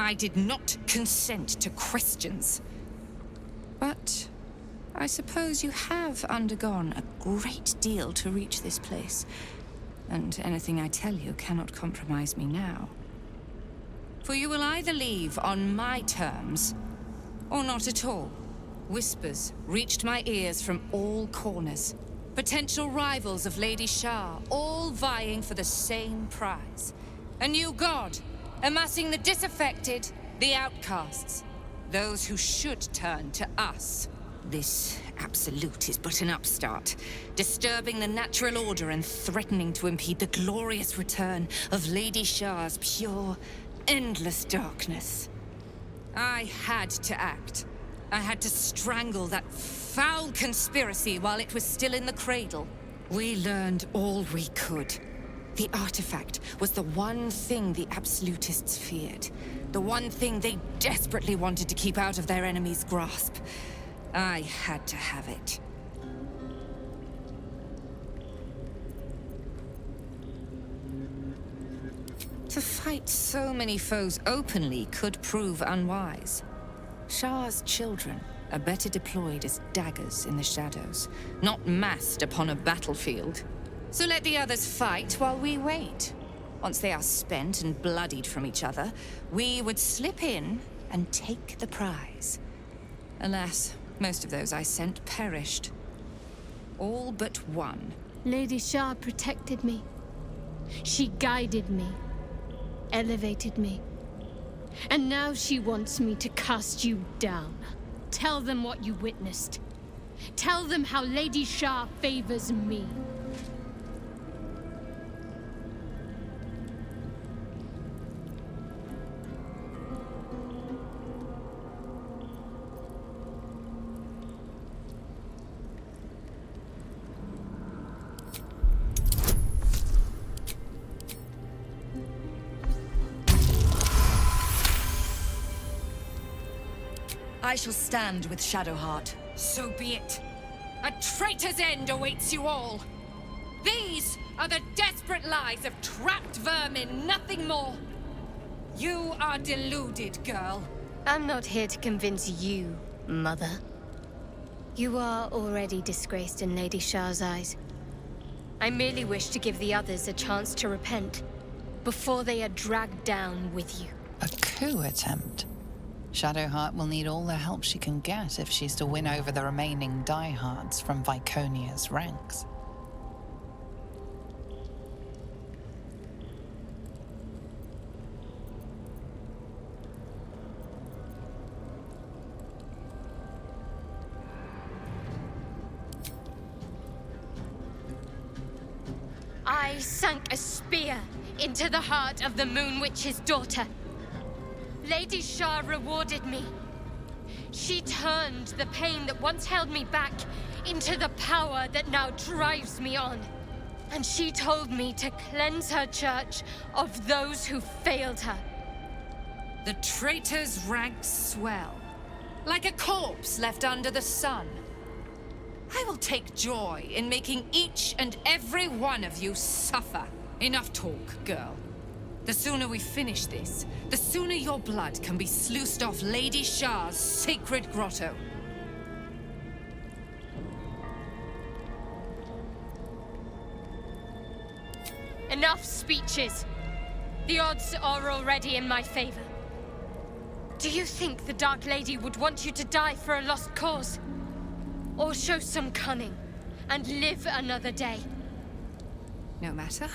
I did not consent to questions. But I suppose you have undergone a great deal to reach this place. And anything I tell you cannot compromise me now. For you will either leave on my terms, or not at all. Whispers reached my ears from all corners. Potential rivals of Lady Shar, all vying for the same prize. A new god, amassing the disaffected, the outcasts. Those who should turn to us. This absolute is but an upstart, disturbing the natural order and threatening to impede the glorious return of Lady Shar's pure, endless darkness. I had to act. I had to strangle that foul conspiracy while it was still in the cradle. We learned all we could. The artifact was the one thing the absolutists feared. The one thing they desperately wanted to keep out of their enemy's grasp. I had to have it. To fight so many foes openly could prove unwise. Shar's children are better deployed as daggers in the shadows, not massed upon a battlefield. So let the others fight while we wait. Once they are spent and bloodied from each other, we would slip in and take the prize. Alas, most of those I sent perished. All but one. Lady Shar protected me. She guided me, elevated me. And now she wants me to cast you down. Tell them what you witnessed. Tell them how Lady Shar favors me. I shall stand with Shadowheart. So be it. A traitor's end awaits you all. These are the desperate lies of trapped vermin, nothing more. You are deluded, girl. I'm not here to convince you, Mother. You are already disgraced in Lady Shar's eyes. I merely wish to give the others a chance to repent before they are dragged down with you. A coup attempt? Shadowheart will need all the help she can get if she's to win over the remaining diehards from Viconia's ranks. I sank a spear into the heart of the Moon Witch's daughter. Lady Shar rewarded me. She turned the pain that once held me back into the power that now drives me on. And she told me to cleanse her church of those who failed her. The traitor's ranks swell, like a corpse left under the sun. I will take joy in making each and every one of you suffer. Enough talk, girl. The sooner we finish this, the sooner your blood can be sluiced off Lady Shar's sacred grotto. Enough speeches. The odds are already in my favor. Do you think the Dark Lady would want you to die for a lost cause? Or show some cunning and live another day? No matter.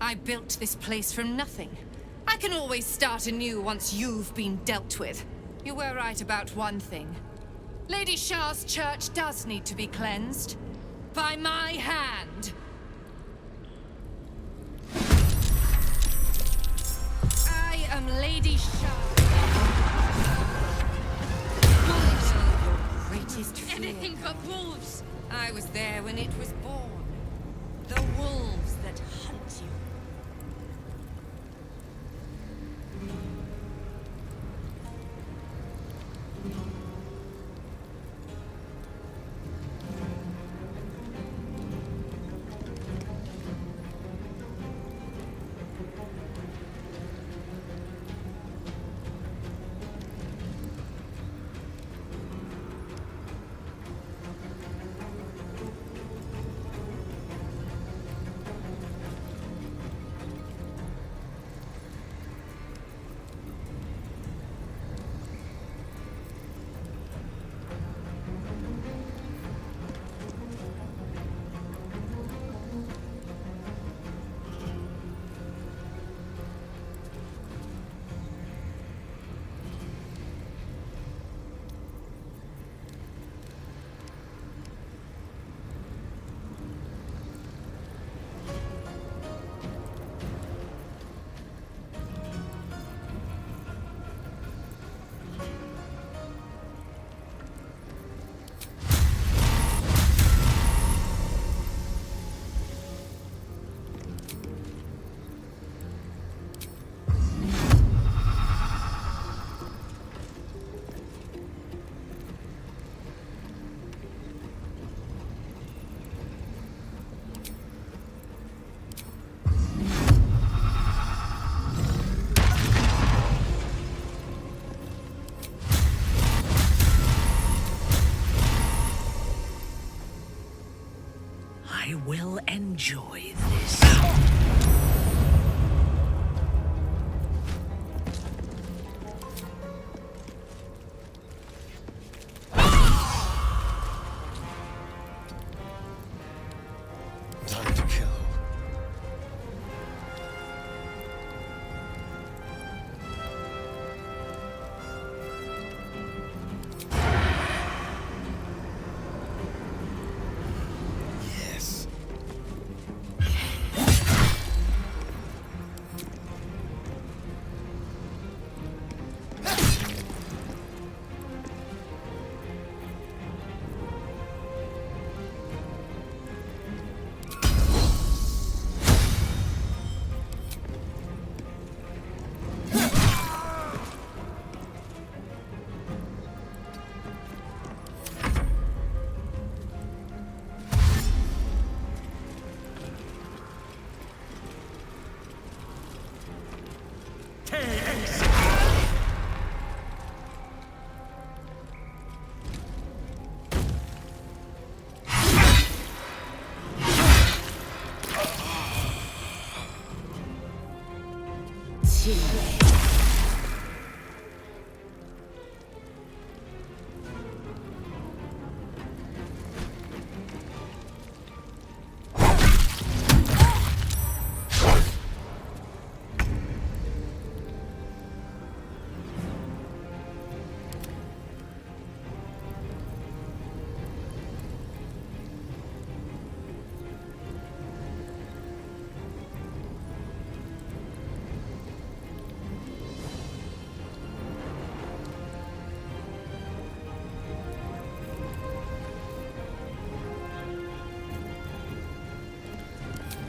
I built this place from nothing. I can always start anew once you've been dealt with. You were right about one thing. Lady Shar's church does need to be cleansed. By my hand. I am Lady Shar. Wolves are your greatest fear. Anything but wolves! I was there when it was born. The wolves that hunt you. I will enjoy this. Time to kill. Yes.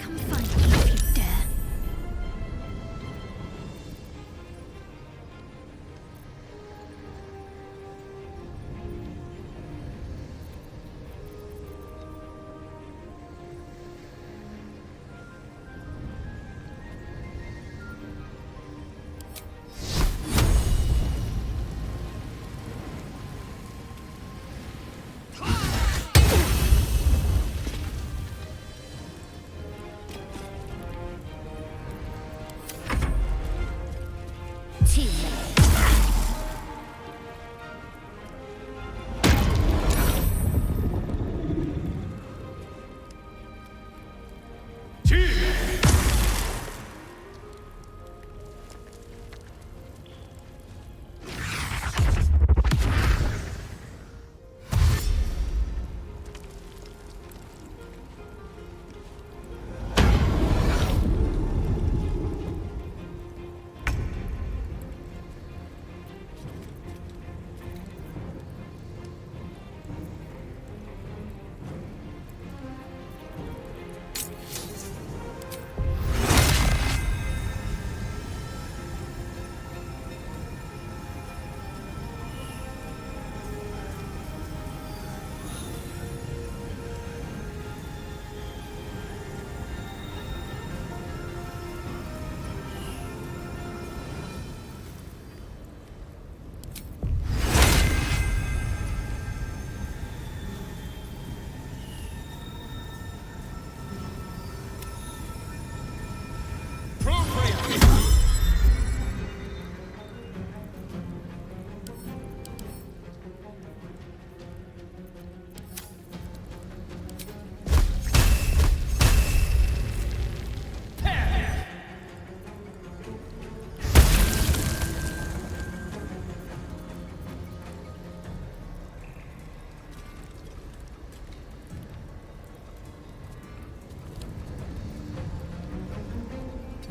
Come find me if you dare.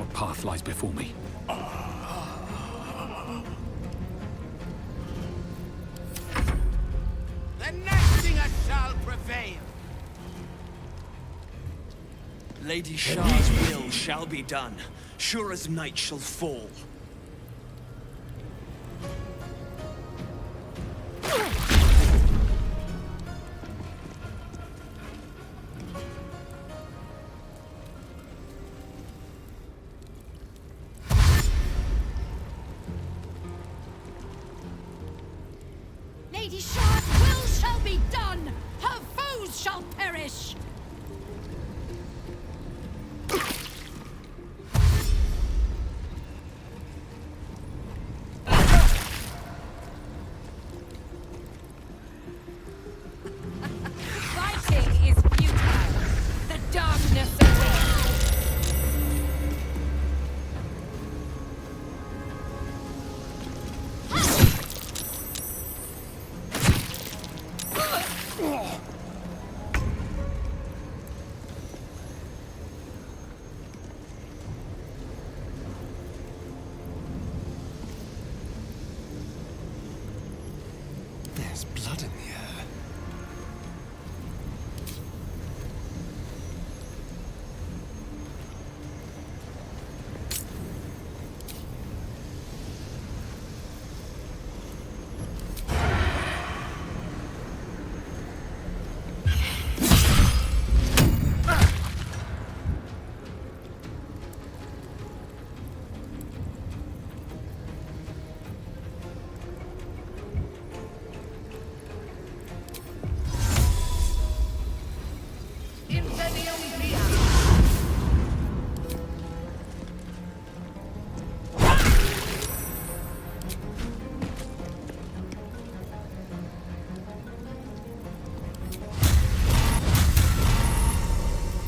What path lies before me? The Nextinger shall prevail. Lady Shar's will shall be done, sure as night shall fall. Lady Shar's will shall be done! Her foes shall perish! Fighting is futile. The darkness awaits. There's blood in the air.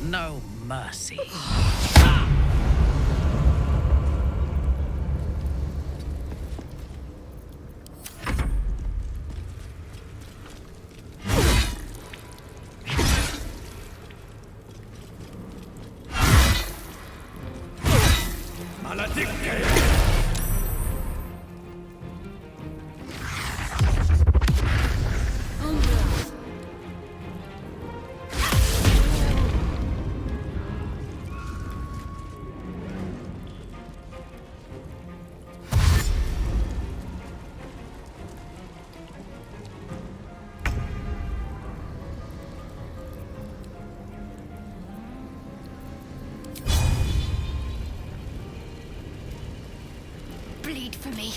No mercy. Bleed for me.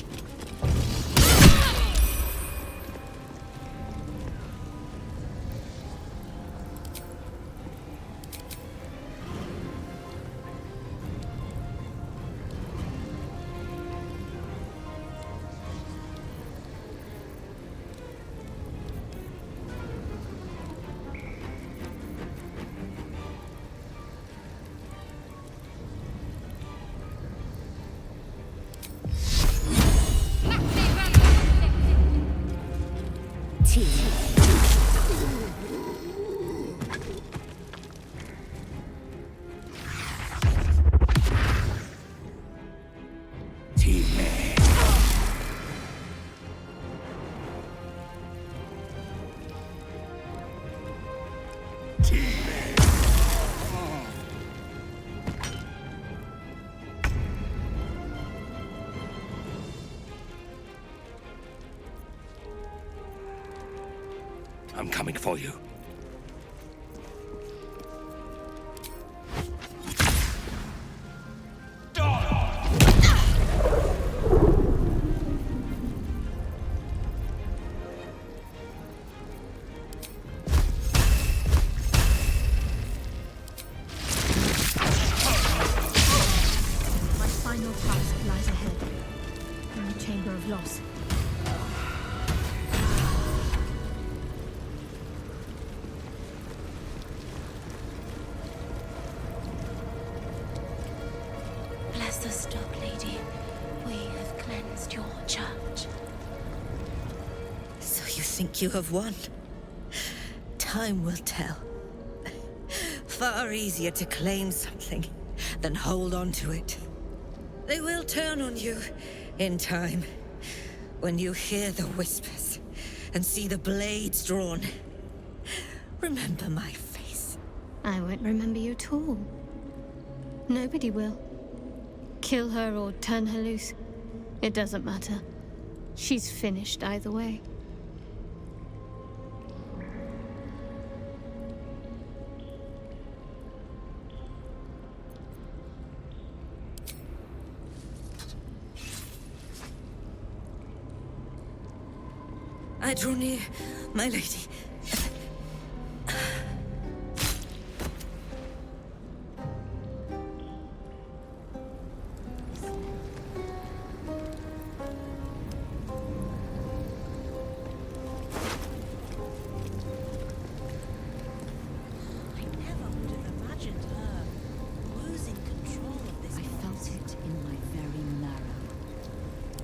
I'm coming for you. My final task lies ahead. In the Chamber of Loss. Bless us, Dark Lady. We have cleansed your church. So you think you have won? Time will tell. Far easier to claim something than hold on to it. They will turn on you in time. When you hear the whispers and see the blades drawn. Remember my face. I won't remember you at all. Nobody will. Kill her or turn her loose. It doesn't matter. She's finished either way. I draw near, my lady.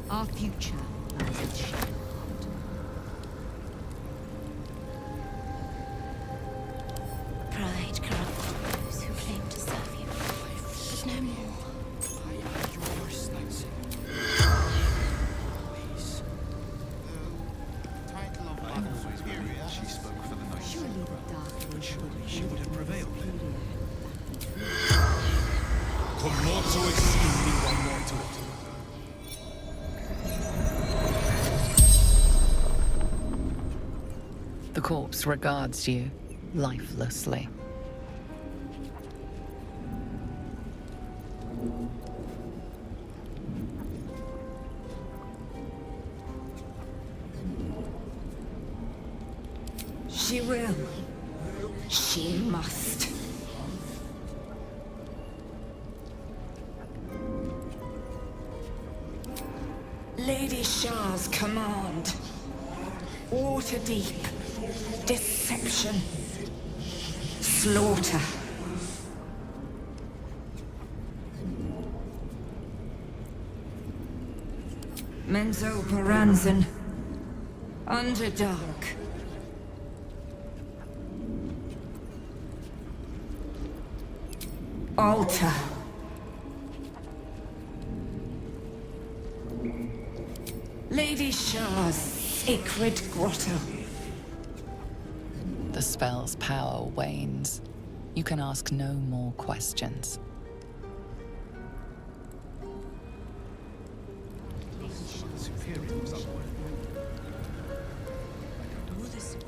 Our future lies in Shadowheart. Pride corrupts those who claim to serve you, but no more. I am yours, Lae'zel. Title of Mother Superior. She spoke for the night. Surely the dark But surely she would have prevailed then. Con morto e simili one mortal. The corpse regards you lifelessly. She will. She must. Lady Shar's command. Water deep. Deception. Slaughter. Menzo Paranzan. Underdark. Altar. Lady Shar's sacred grotto. The spell's power wanes. You can ask no more questions.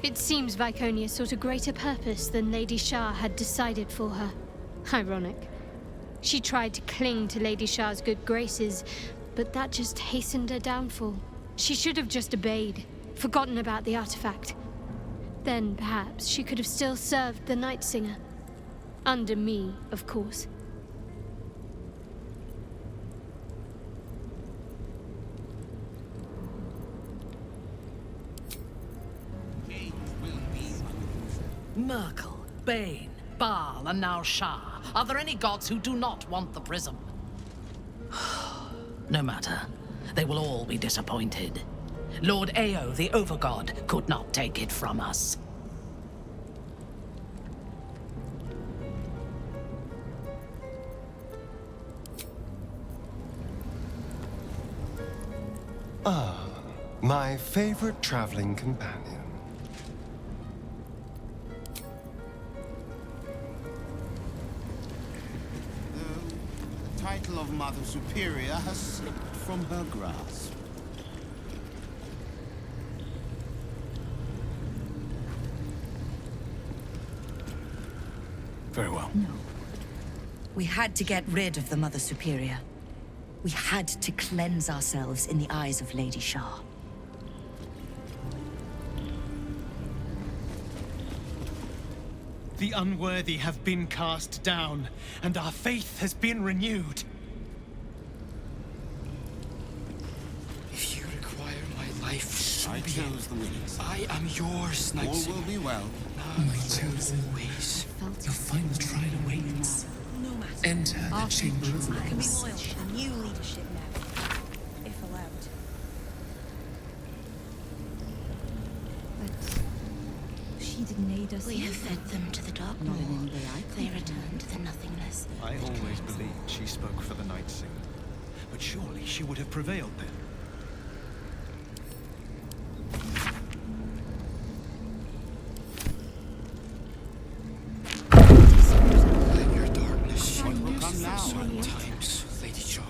It seems Viconia sought a greater purpose than Lady Shar had decided for her. Ironic. She tried to cling to Lady Shar's good graces, but that just hastened her downfall. She should have just obeyed, forgotten about the artifact. Then, perhaps, she could have still served the Night Singer. Under me, of course. Merkel, Bane, Baal, and now Shar. Are there any gods who do not want the prism? No matter. They will all be disappointed. Lord Ao, the Overgod, could not take it from us. Ah, my favorite traveling companion. The title of Mother Superior has slipped from her grasp. Very well. No. We had to get rid of the Mother Superior. We had to cleanse ourselves in the eyes of Lady Shar. The unworthy have been cast down, and our faith has been renewed. If you require my life, so I chose the wings. I am yours, Night Singer. All will be well. My chosen ways. Your final trial awaits. Enter the chamber of I can be rose. loyal to the new leadership now, if allowed. She didn't aid us. We have fed them to the dark Not in maw. any way I They returned to the nothingness. I always believed she spoke for the Night Singer. But surely she would have prevailed then. Let your darkness shine. What will come now? Sometimes, Lady Shart.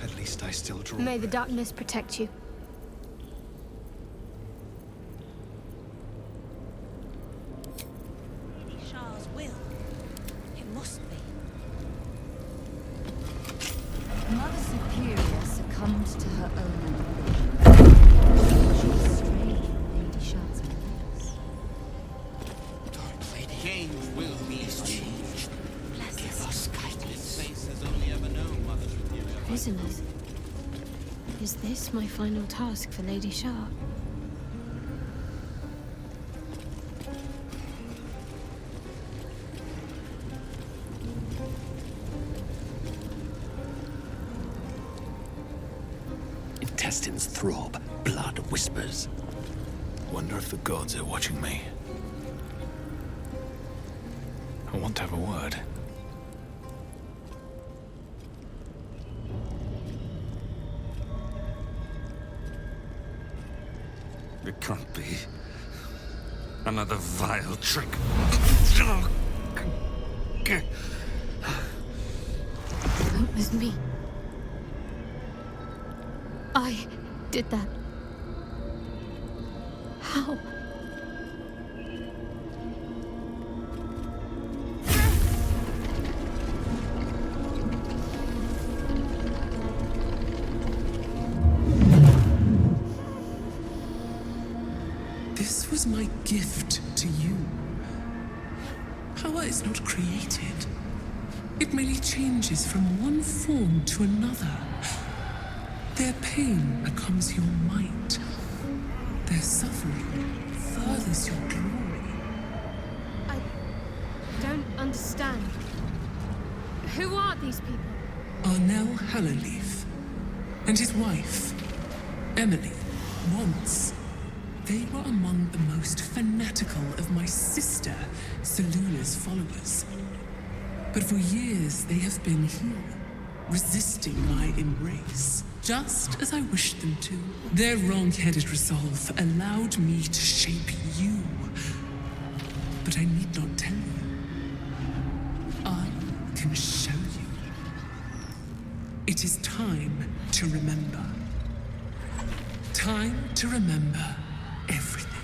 At least I still draw. May the darkness protect you. Lady Shar's will. It must be. Mother Superior succumbed to her own ambition. She strayed from Lady Shart's embrace. Dark Lady. King's will be changed. Give us guidance. Face has only ever known Mother Superior. Prisoners. Is this my final task for Lady Shar? Intestines throb, blood whispers. Wonder if the gods are watching me. I want to have a word. It can't be. Another vile trick. That was me. I did that. How? This was my gift to you. Power is not created. It merely changes from one form to another. Their pain becomes your might. Their suffering furthers your glory. I don't understand. Who are these people? Arnell Hallerleaf and his wife, Emily, once. They were among the most fanatical of my sister, Seluna's followers. But for years they have been here, resisting my embrace, just as I wished them to. Their wrong-headed resolve allowed me to shape you. But I need not tell you. I can show you. It is time to remember. Time to remember everything.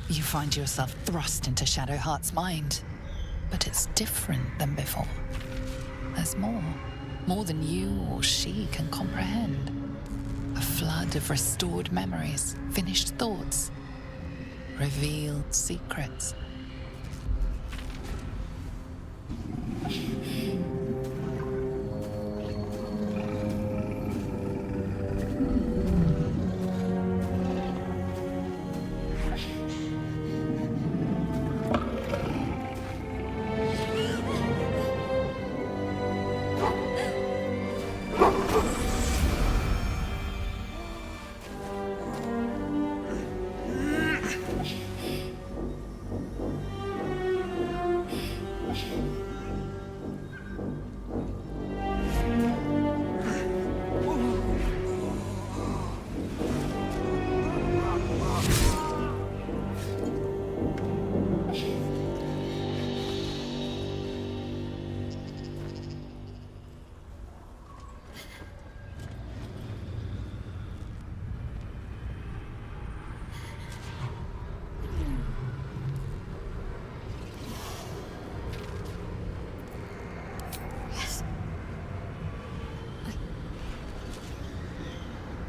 You find yourself thrust into Shadowheart's mind, but it's different than before. There's more than you or she can comprehend. A flood of restored memories, finished thoughts, revealed secrets.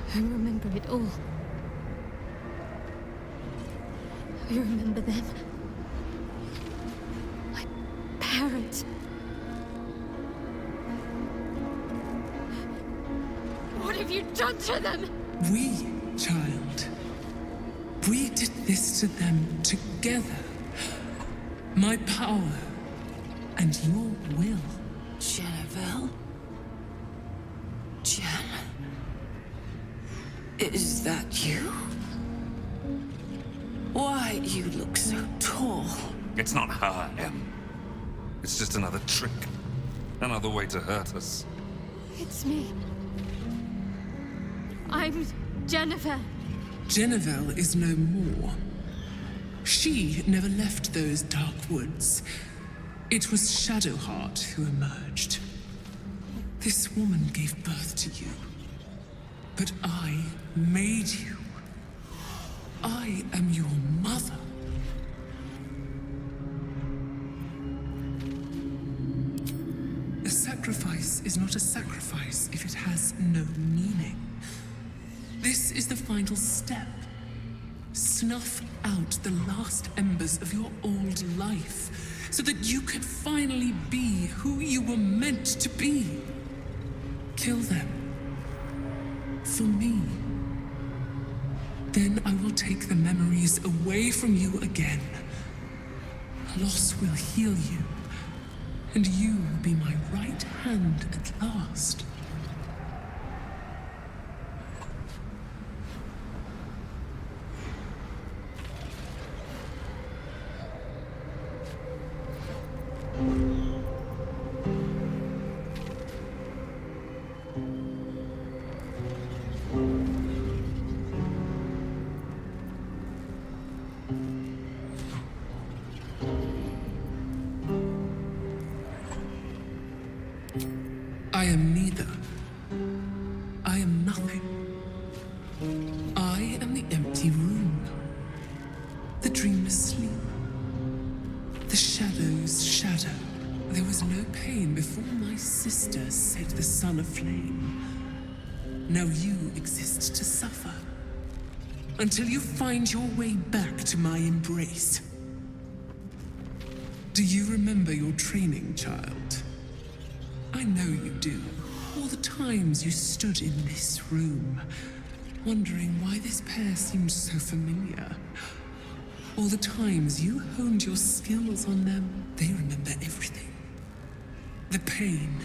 I remember it all. I remember them. My parents. What have you done to them? We, child. We did this to them together. My power and your will. Genevieve? Jen? Is that you? Why you look so tall? It's not her, Em. It's just another trick. Another way to hurt us. It's me. I'm Jennifer. Jennifer is no more. She never left those dark woods. It was Shadowheart who emerged. This woman gave birth to you. But I made you. I am your mother. A sacrifice is not a sacrifice if it has no meaning. This is the final step. Snuff out the last embers of your old life, so that you can finally be who you were meant to be. Kill them. For me. Then I will take the memories away from you again. Loss will heal you, and you will be my right hand at last. I am neither. I am nothing. I am the empty room. The dreamless sleep. The shadow's shadow. There was no pain before my sister set the sun aflame. Now you exist to suffer. Until you find your way back to my embrace. Do you remember your training, child? I know you do. All the times you stood in this room, wondering why this pair seemed so familiar. All the times you honed your skills on them, they remember everything. The pain,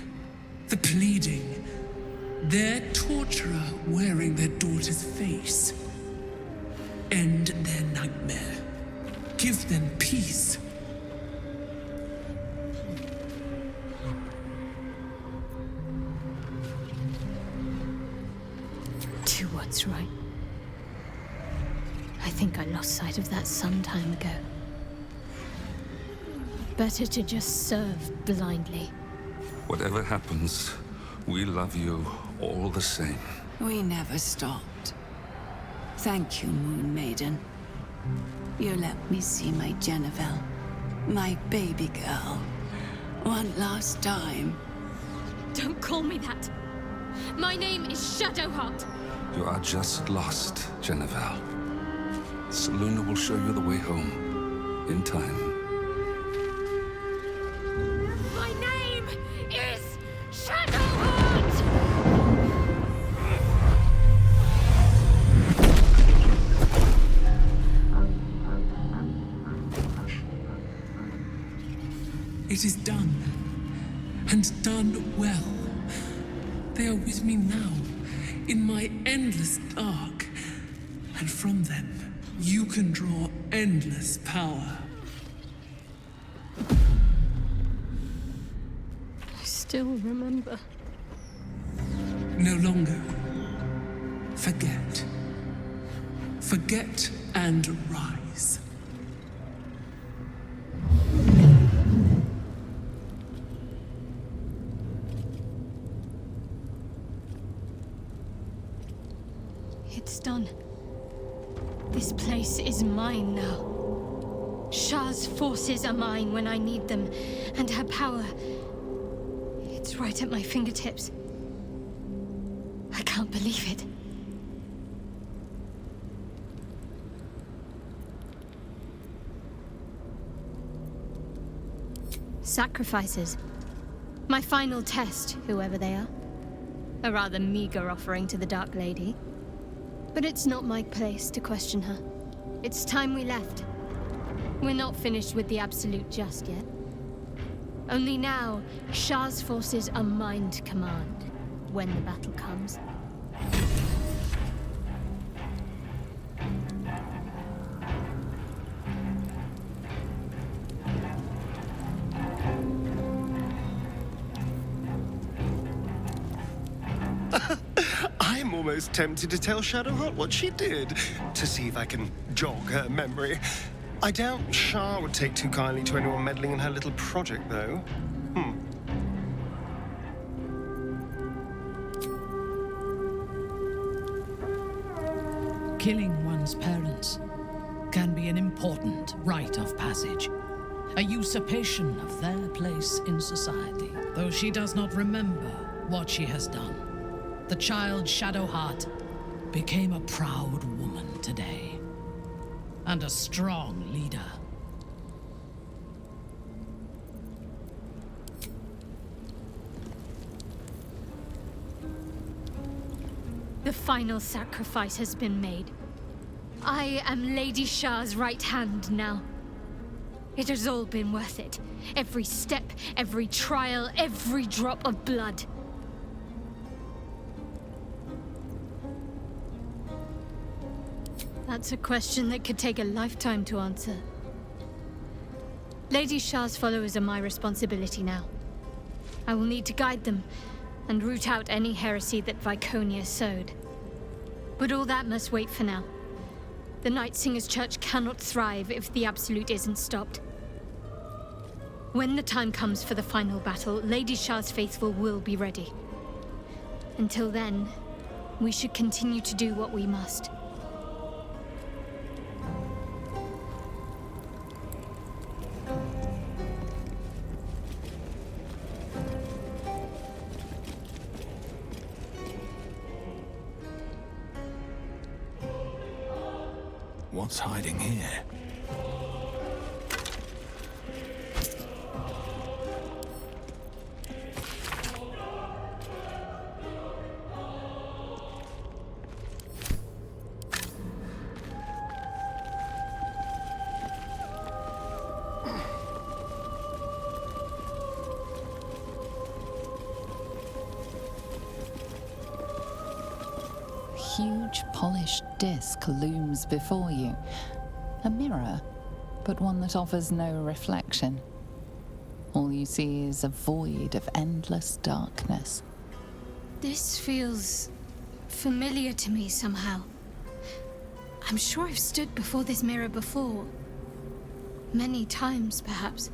the pleading, their torturer wearing their daughter's face. End their nightmare. Give them peace. Do what's right. I think I lost sight of that some time ago. Better to just serve blindly. Whatever happens, we love you all the same. We never stopped. Thank you, Moon Maiden. You let me see my Jennifer, my baby girl, one last time. Don't call me that. My name is Shadowheart. You are just lost, Jennifer. Seluna will show you the way home, in time. My name is Shadowheart! It is done. And done well. They are with me now, in my endless dark. And from them, you can draw endless power. I still remember. No longer. Forget. Forget and rise. It's done. This place is mine now. Shar's forces are mine when I need them, and her power, it's right at my fingertips. I can't believe it. Sacrifices. My final test, whoever they are. A rather meager offering to the Dark Lady. But it's not my place to question her. It's time we left. We're not finished with the Absolute just yet. Only now, Shar's forces are mine to command, when the battle comes. almost tempted to tell Shadowheart what she did, to see if I can jog her memory. I doubt Shar would take too kindly to anyone meddling in her little project, though. Killing one's parents can be an important rite of passage, a usurpation of their place in society. Though she does not remember what she has done, the child Shadowheart became a proud woman today, and a strong leader. The final sacrifice has been made. I am Lady Shar's right hand now. It has all been worth it. Every step, every trial, every drop of blood. That's a question that could take a lifetime to answer. Lady Shar's followers are my responsibility now. I will need to guide them and root out any heresy that Viconia sowed. But all that must wait for now. The Night Singer's Church cannot thrive if the Absolute isn't stopped. When the time comes for the final battle, Lady Shar's faithful will be ready. Until then, we should continue to do what we must. What's hiding here? Huge polished disc looms before you. A mirror, but one that offers no reflection. All you see is a void of endless darkness. This feels familiar to me somehow. I'm sure I've stood before this mirror before. Many times, perhaps.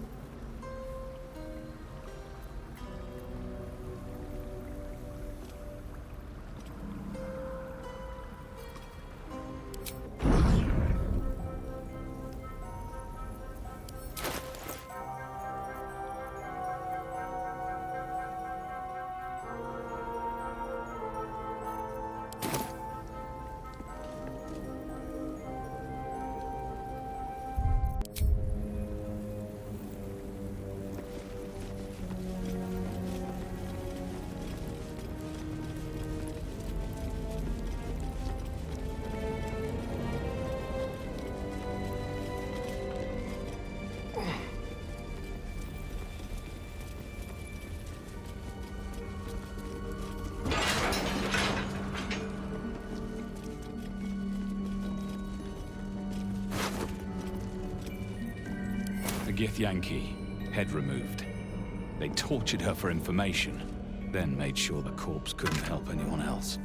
Githyanki, head removed. They tortured her for information, then made sure the corpse couldn't help anyone else.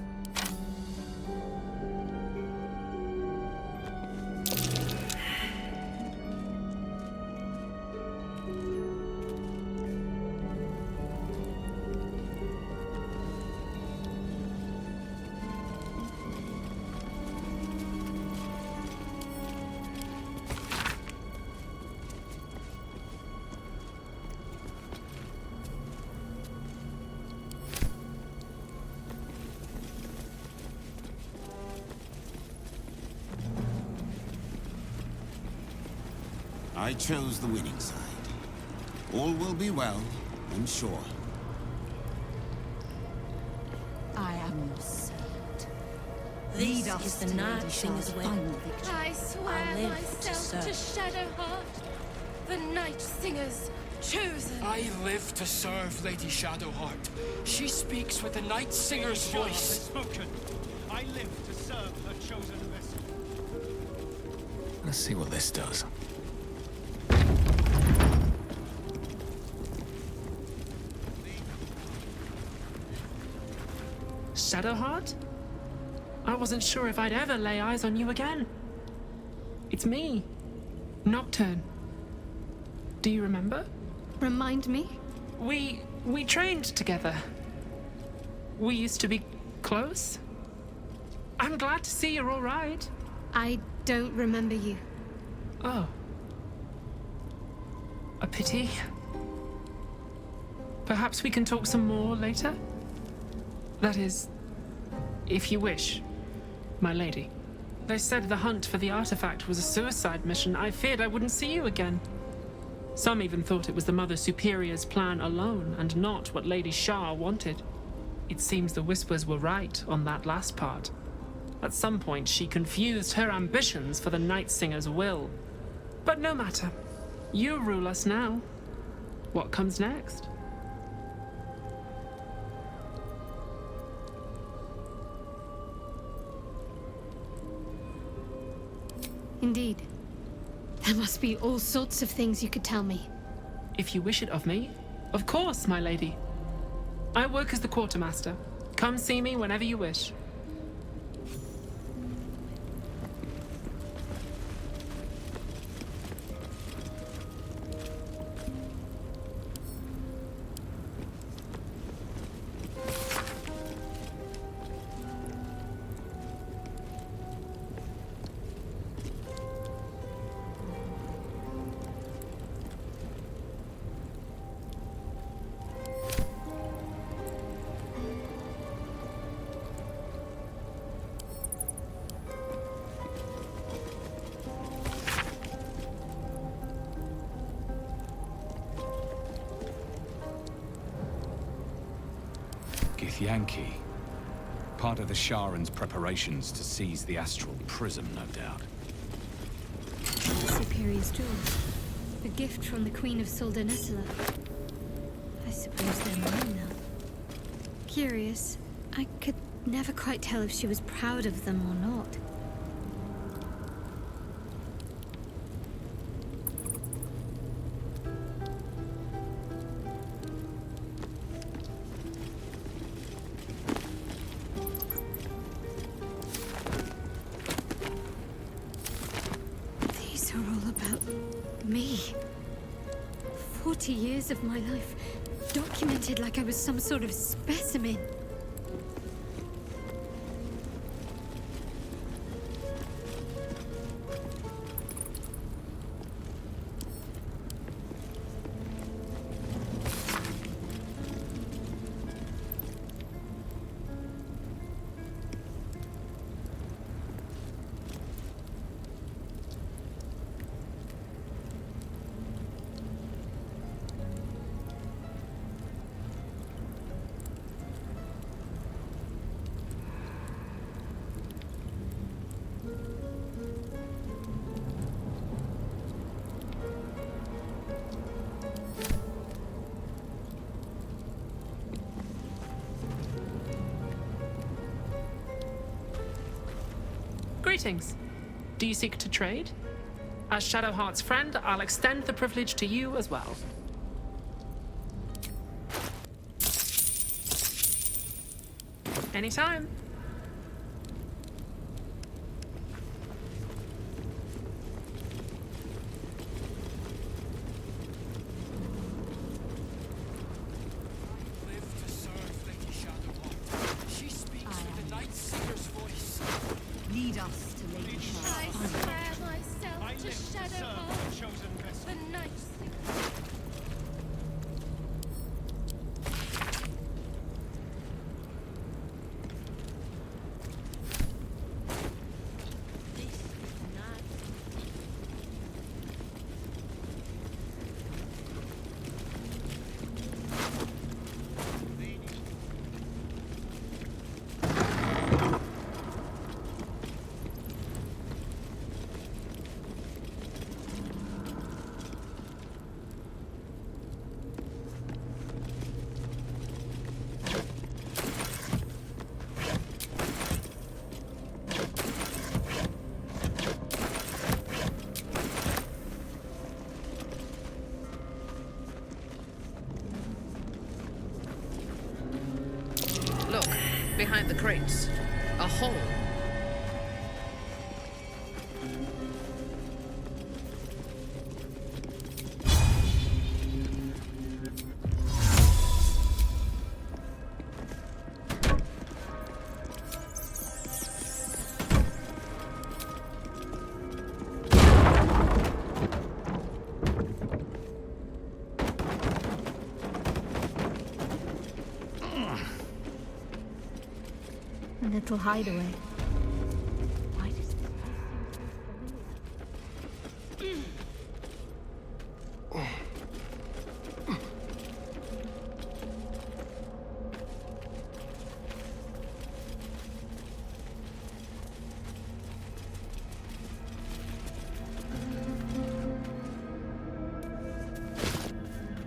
I chose the winning side. All will be well, I'm sure. I am your servant. This is the Night Singer's will. I swear myself to Shadowheart, the Night Singer's chosen. I live to serve Lady Shadowheart. She speaks with the Night Singer's Shar voice. has spoken. I live to serve her chosen vessel. Let's see what this does. Shadowheart? wasn't sure if I'd ever lay eyes on you again. It's me, Nocturne. Do you remember? Remind me? We trained together. We used to be close. I'm glad to see you're all right. I don't remember you. Oh. A pity. Perhaps we can talk some more later? That is, if you wish, my lady. They said the hunt for the artifact was a suicide mission. I feared I wouldn't see you again. Some even thought it was the Mother Superior's plan alone, and not what Lady Shar wanted. It seems the Whispers were right on that last part. At some point, she confused her ambitions for the Night Singer's will. But no matter. You rule us now. What comes next? Indeed. There must be all sorts of things you could tell me. If you wish it of me, of course, my lady. I work as the quartermaster. Come see me whenever you wish. Yankee. Part of the Sharan's preparations to seize the astral prism, no doubt. Superior's jewel. A gift from the Queen of Soldanesula. I suppose they're mine now. Curious. I could never quite tell if she was proud of them or not. Me. 40 years of my life, documented like I was some sort of specimen. Greetings. Do you seek to trade? As Shadowheart's friend, I'll extend the privilege to you as well. Anytime. Live to serve Lady Shadowheart. She speaks with the Night Singer's voice. Lead us to Lady Shar. I swear myself to Shadowheart, the Night Singer. Look, behind the crates. A hole. little hideaway. Why does this place seem familiar?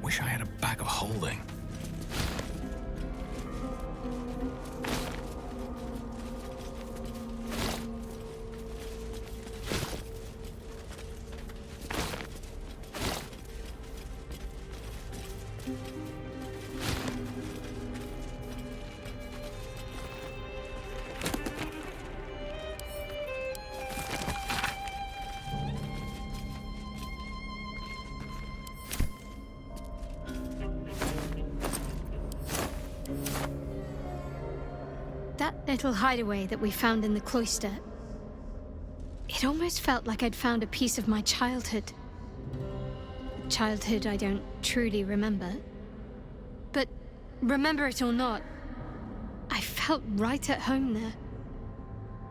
Wish I had a bag of holding. That little hideaway that we found in the cloister, it almost felt like I'd found a piece of my childhood. A childhood I don't truly remember. But remember it or not, I felt right at home there.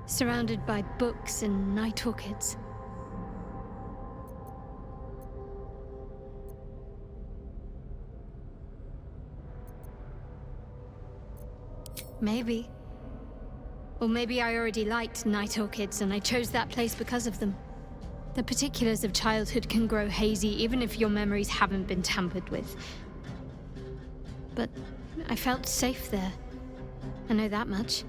Surrounded by books and night orchids. Maybe. Or maybe I already liked night orchids and I chose that place because of them. The particulars of childhood can grow hazy even if your memories haven't been tampered with. But I felt safe there. I know that much.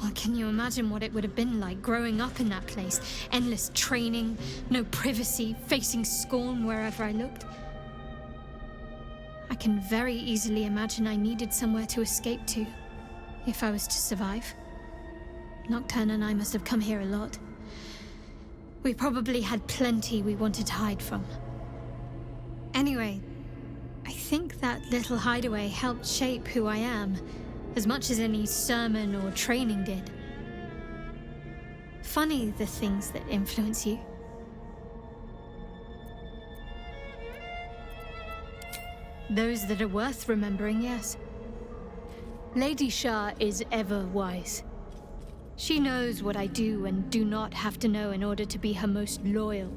Well, can you imagine what it would have been like growing up in that place? Endless training, no privacy, facing scorn wherever I looked. I can very easily imagine I needed somewhere to escape to. If I was to survive. Nocturne and I must have come here a lot. We probably had plenty we wanted to hide from. Anyway, I think that little hideaway helped shape who I am, as much as any sermon or training did. Funny the things that influence you. Those that are worth remembering, yes. Lady Shar is ever wise. She knows what I do and do not have to know in order to be her most loyal,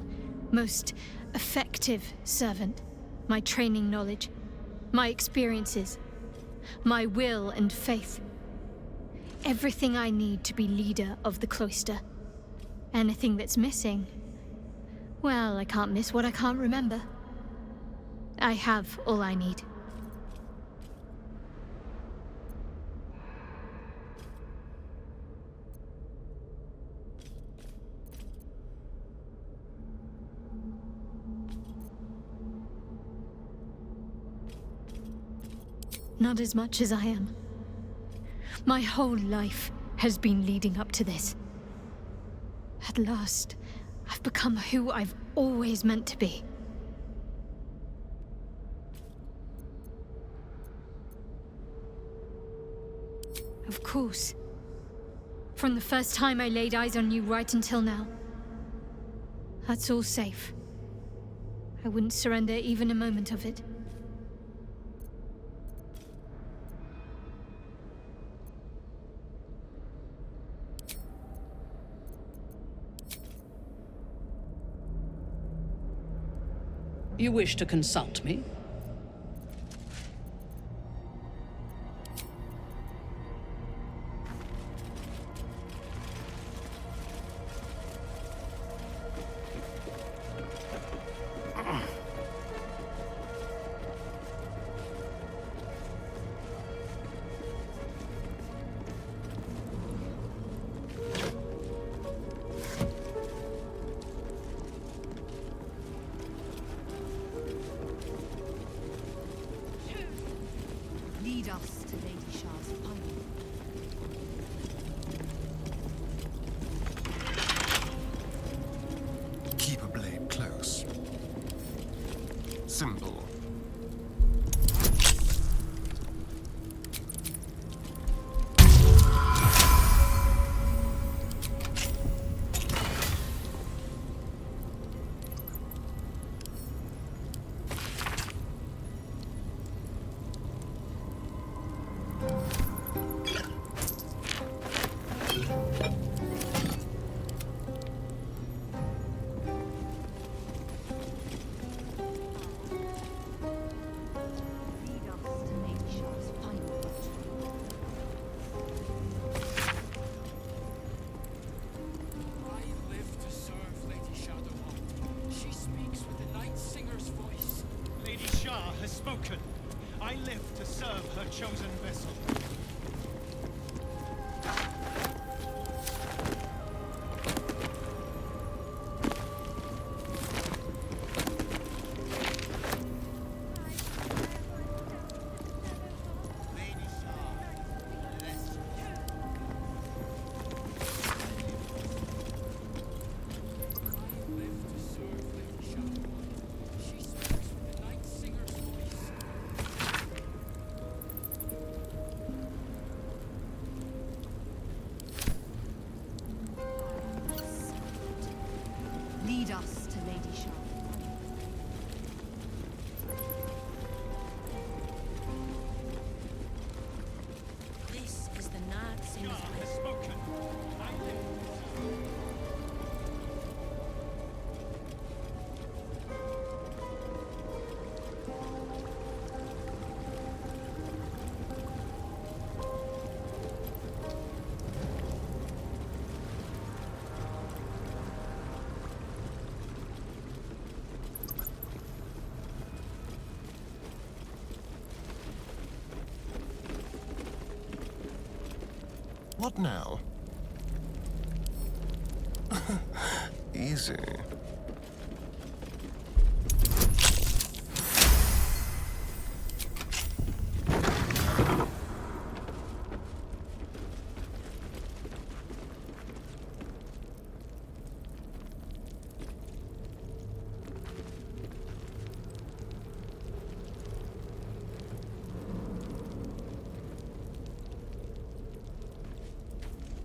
most effective servant. My training knowledge, my experiences, my will and faith. Everything I need to be leader of the cloister. Anything that's missing, well, I can't miss what I can't remember. I have all I need. Not as much as I am. My whole life has been leading up to this. At last, I've become who I've always meant to be. Of course. From the first time I laid eyes on you right until now. That's all safe. I wouldn't surrender even a moment of it. You wish to consult me? Lead us to Lady Shar's appointment. Keep a blade close. Symbol. I live to serve her chosen vessel. Lead us to Lady Shar. This is the Night Singer's Way. What now? Easy.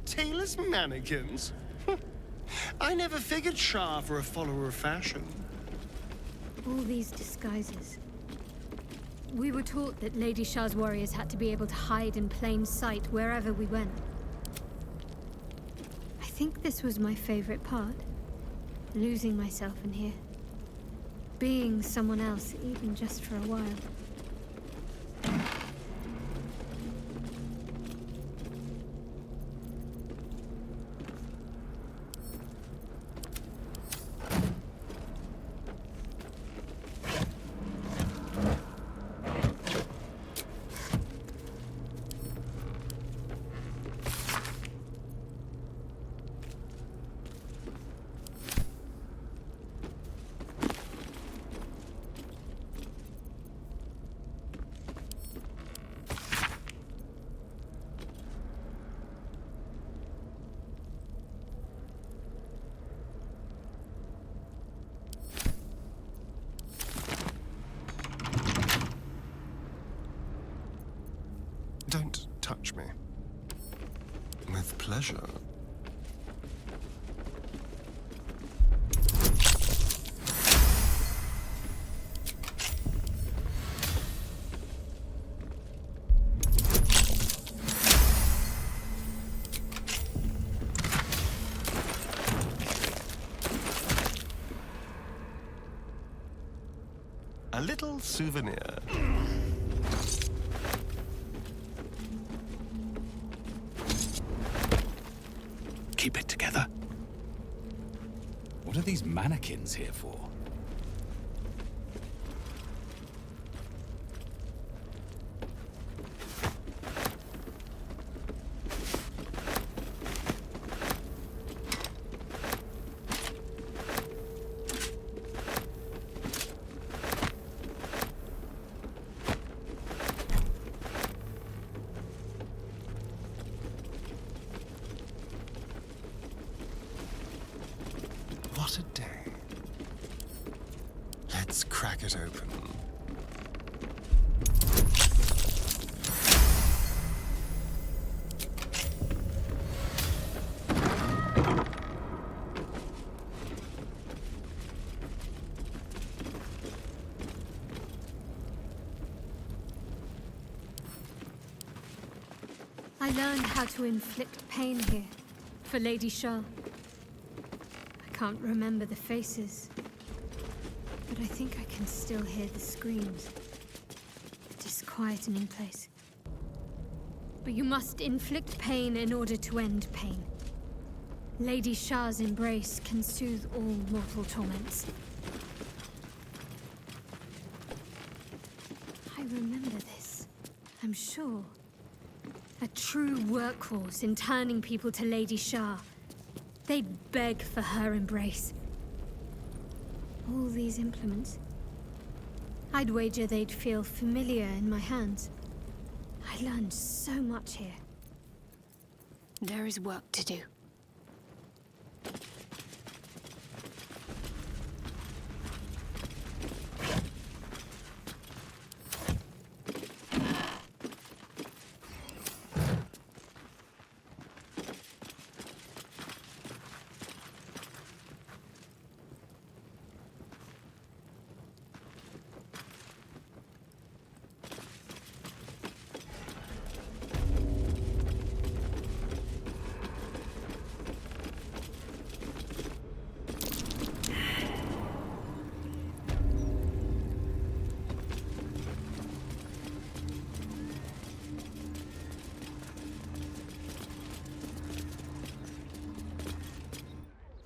Tailor's mannequins? I never figured Shar for a follower of fashion. All these disguises. We were taught that Lady Shar's warriors had to be able to hide in plain sight wherever we went. I think this was my favorite part. Losing myself in here. Being someone else, even just for a while. Don't touch me. With pleasure. A little souvenir. Keep it together. What are these mannequins here for? What a day. Let's crack it open. I learned how to inflict pain here, for Lady Shar. I can't remember the faces, but I think I can still hear the screams. A disquietening place. But you must inflict pain in order to end pain. Lady Shar's embrace can soothe all mortal torments. I remember this. I'm sure. A true workhorse in turning people to Lady Shar. They'd beg for her embrace. All these implements. I'd wager they'd feel familiar in my hands. I learned so much here. There is work to do.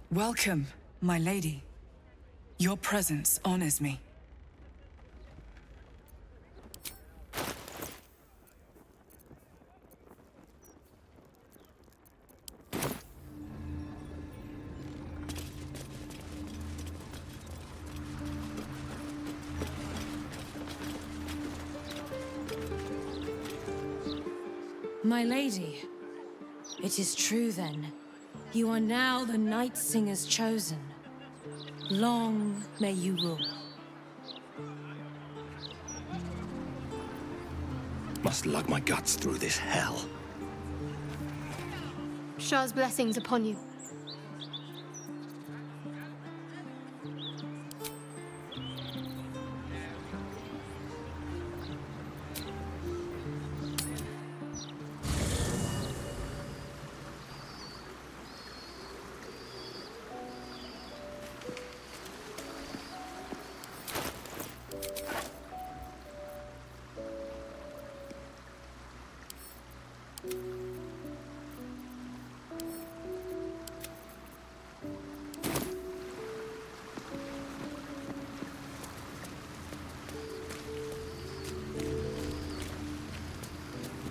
Welcome, my lady. Your presence honors me. My lady, it is true then. You are now the Night Singer's chosen. Long may you rule. Must lug my guts through this hell. Shar's blessings upon you.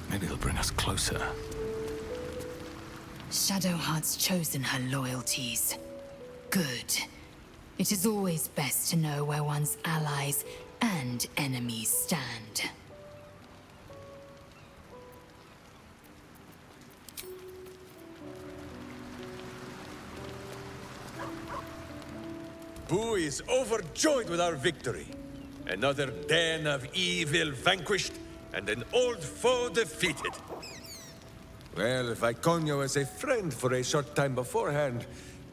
Maybe it'll bring us closer. Shadowheart's chosen her loyalties. Good. It is always best to know where one's allies and enemies stand. Boo is overjoyed with our victory. Another den of evil vanquished, and an old foe defeated. Well, Viconia was a friend for a short time beforehand,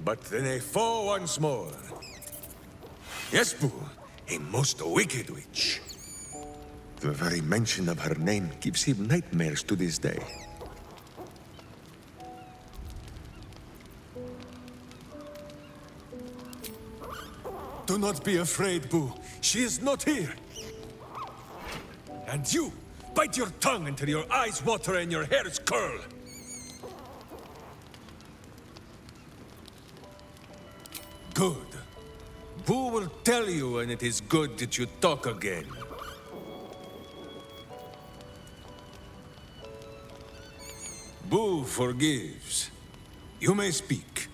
but then a foe once more. Yes, Boo, a most wicked witch. The very mention of her name gives him nightmares to this day. Do not be afraid, Boo. She is not here. And you, bite your tongue until your eyes water and your hairs curl. Good. Boo will tell you when it is good that you talk again. Boo forgives. You may speak.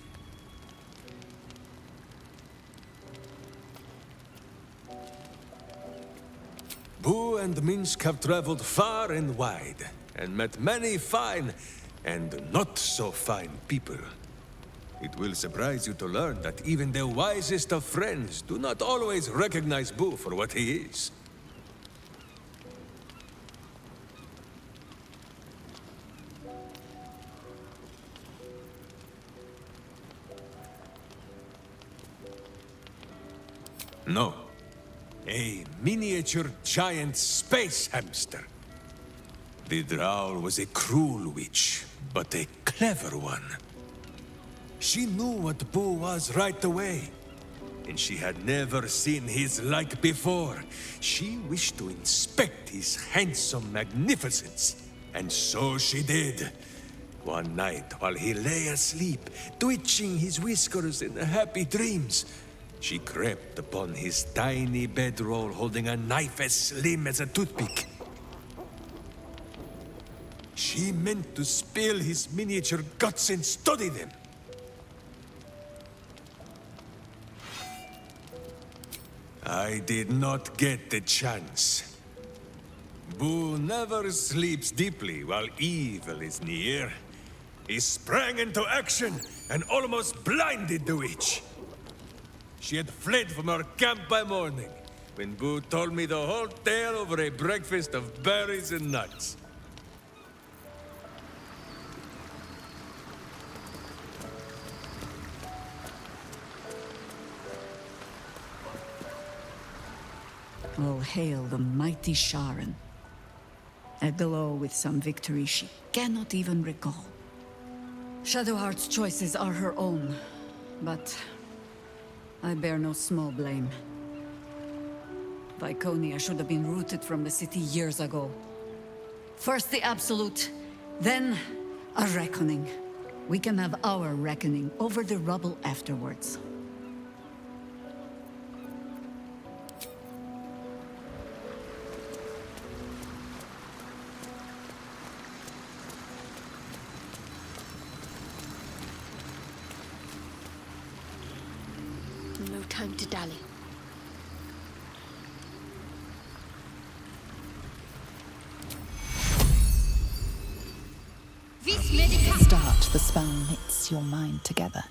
Boo and Minsc have traveled far and wide, and met many fine and not so fine people. It will surprise you to learn that even the wisest of friends do not always recognize Boo for what he is. No. A miniature giant space hamster. The drow was a cruel witch, but a clever one. She knew what Boo was right away, and she had never seen his like before. She wished to inspect his handsome magnificence, and so she did. One night, while he lay asleep, twitching his whiskers in happy dreams, she crept upon his tiny bedroll holding a knife as slim as a toothpick. He meant to spill his miniature guts and study them. I did not get the chance. Boo never sleeps deeply while evil is near. He sprang into action and almost blinded the witch. She had fled from our camp by morning, when Boo told me the whole tale over a breakfast of berries and nuts. All hail the mighty Sharon. Aglow with some victory she cannot even recall. Shadowheart's choices are her own, but I bear no small blame. Viconia should have been rooted from the city years ago. First the Absolute, then a reckoning. We can have our reckoning over the rubble afterwards. No time to dally. Start, the spell knits your mind together.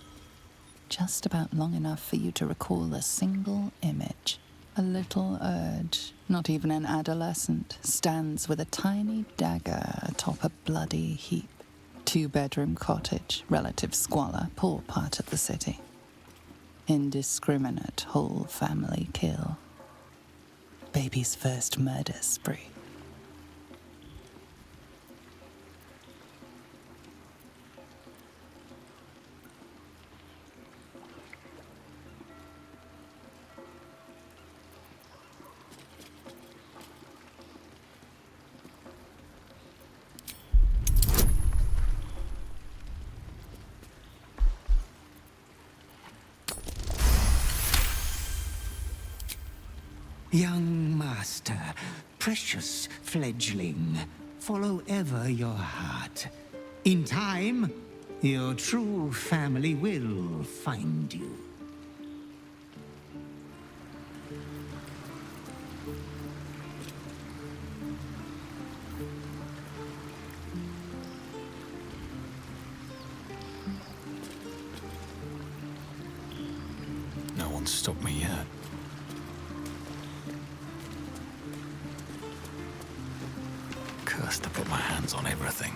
Just about long enough for you to recall a single image. A little urge, not even an adolescent, stands with a tiny dagger atop a bloody heap. 2-bedroom cottage, relative squalor, poor part of the city. Indiscriminate whole family kill. Baby's first murder spree. Young master, precious fledgling, follow ever your heart. In time, your true family will find you. No one's stopped me yet. Cursed to put my hands on everything.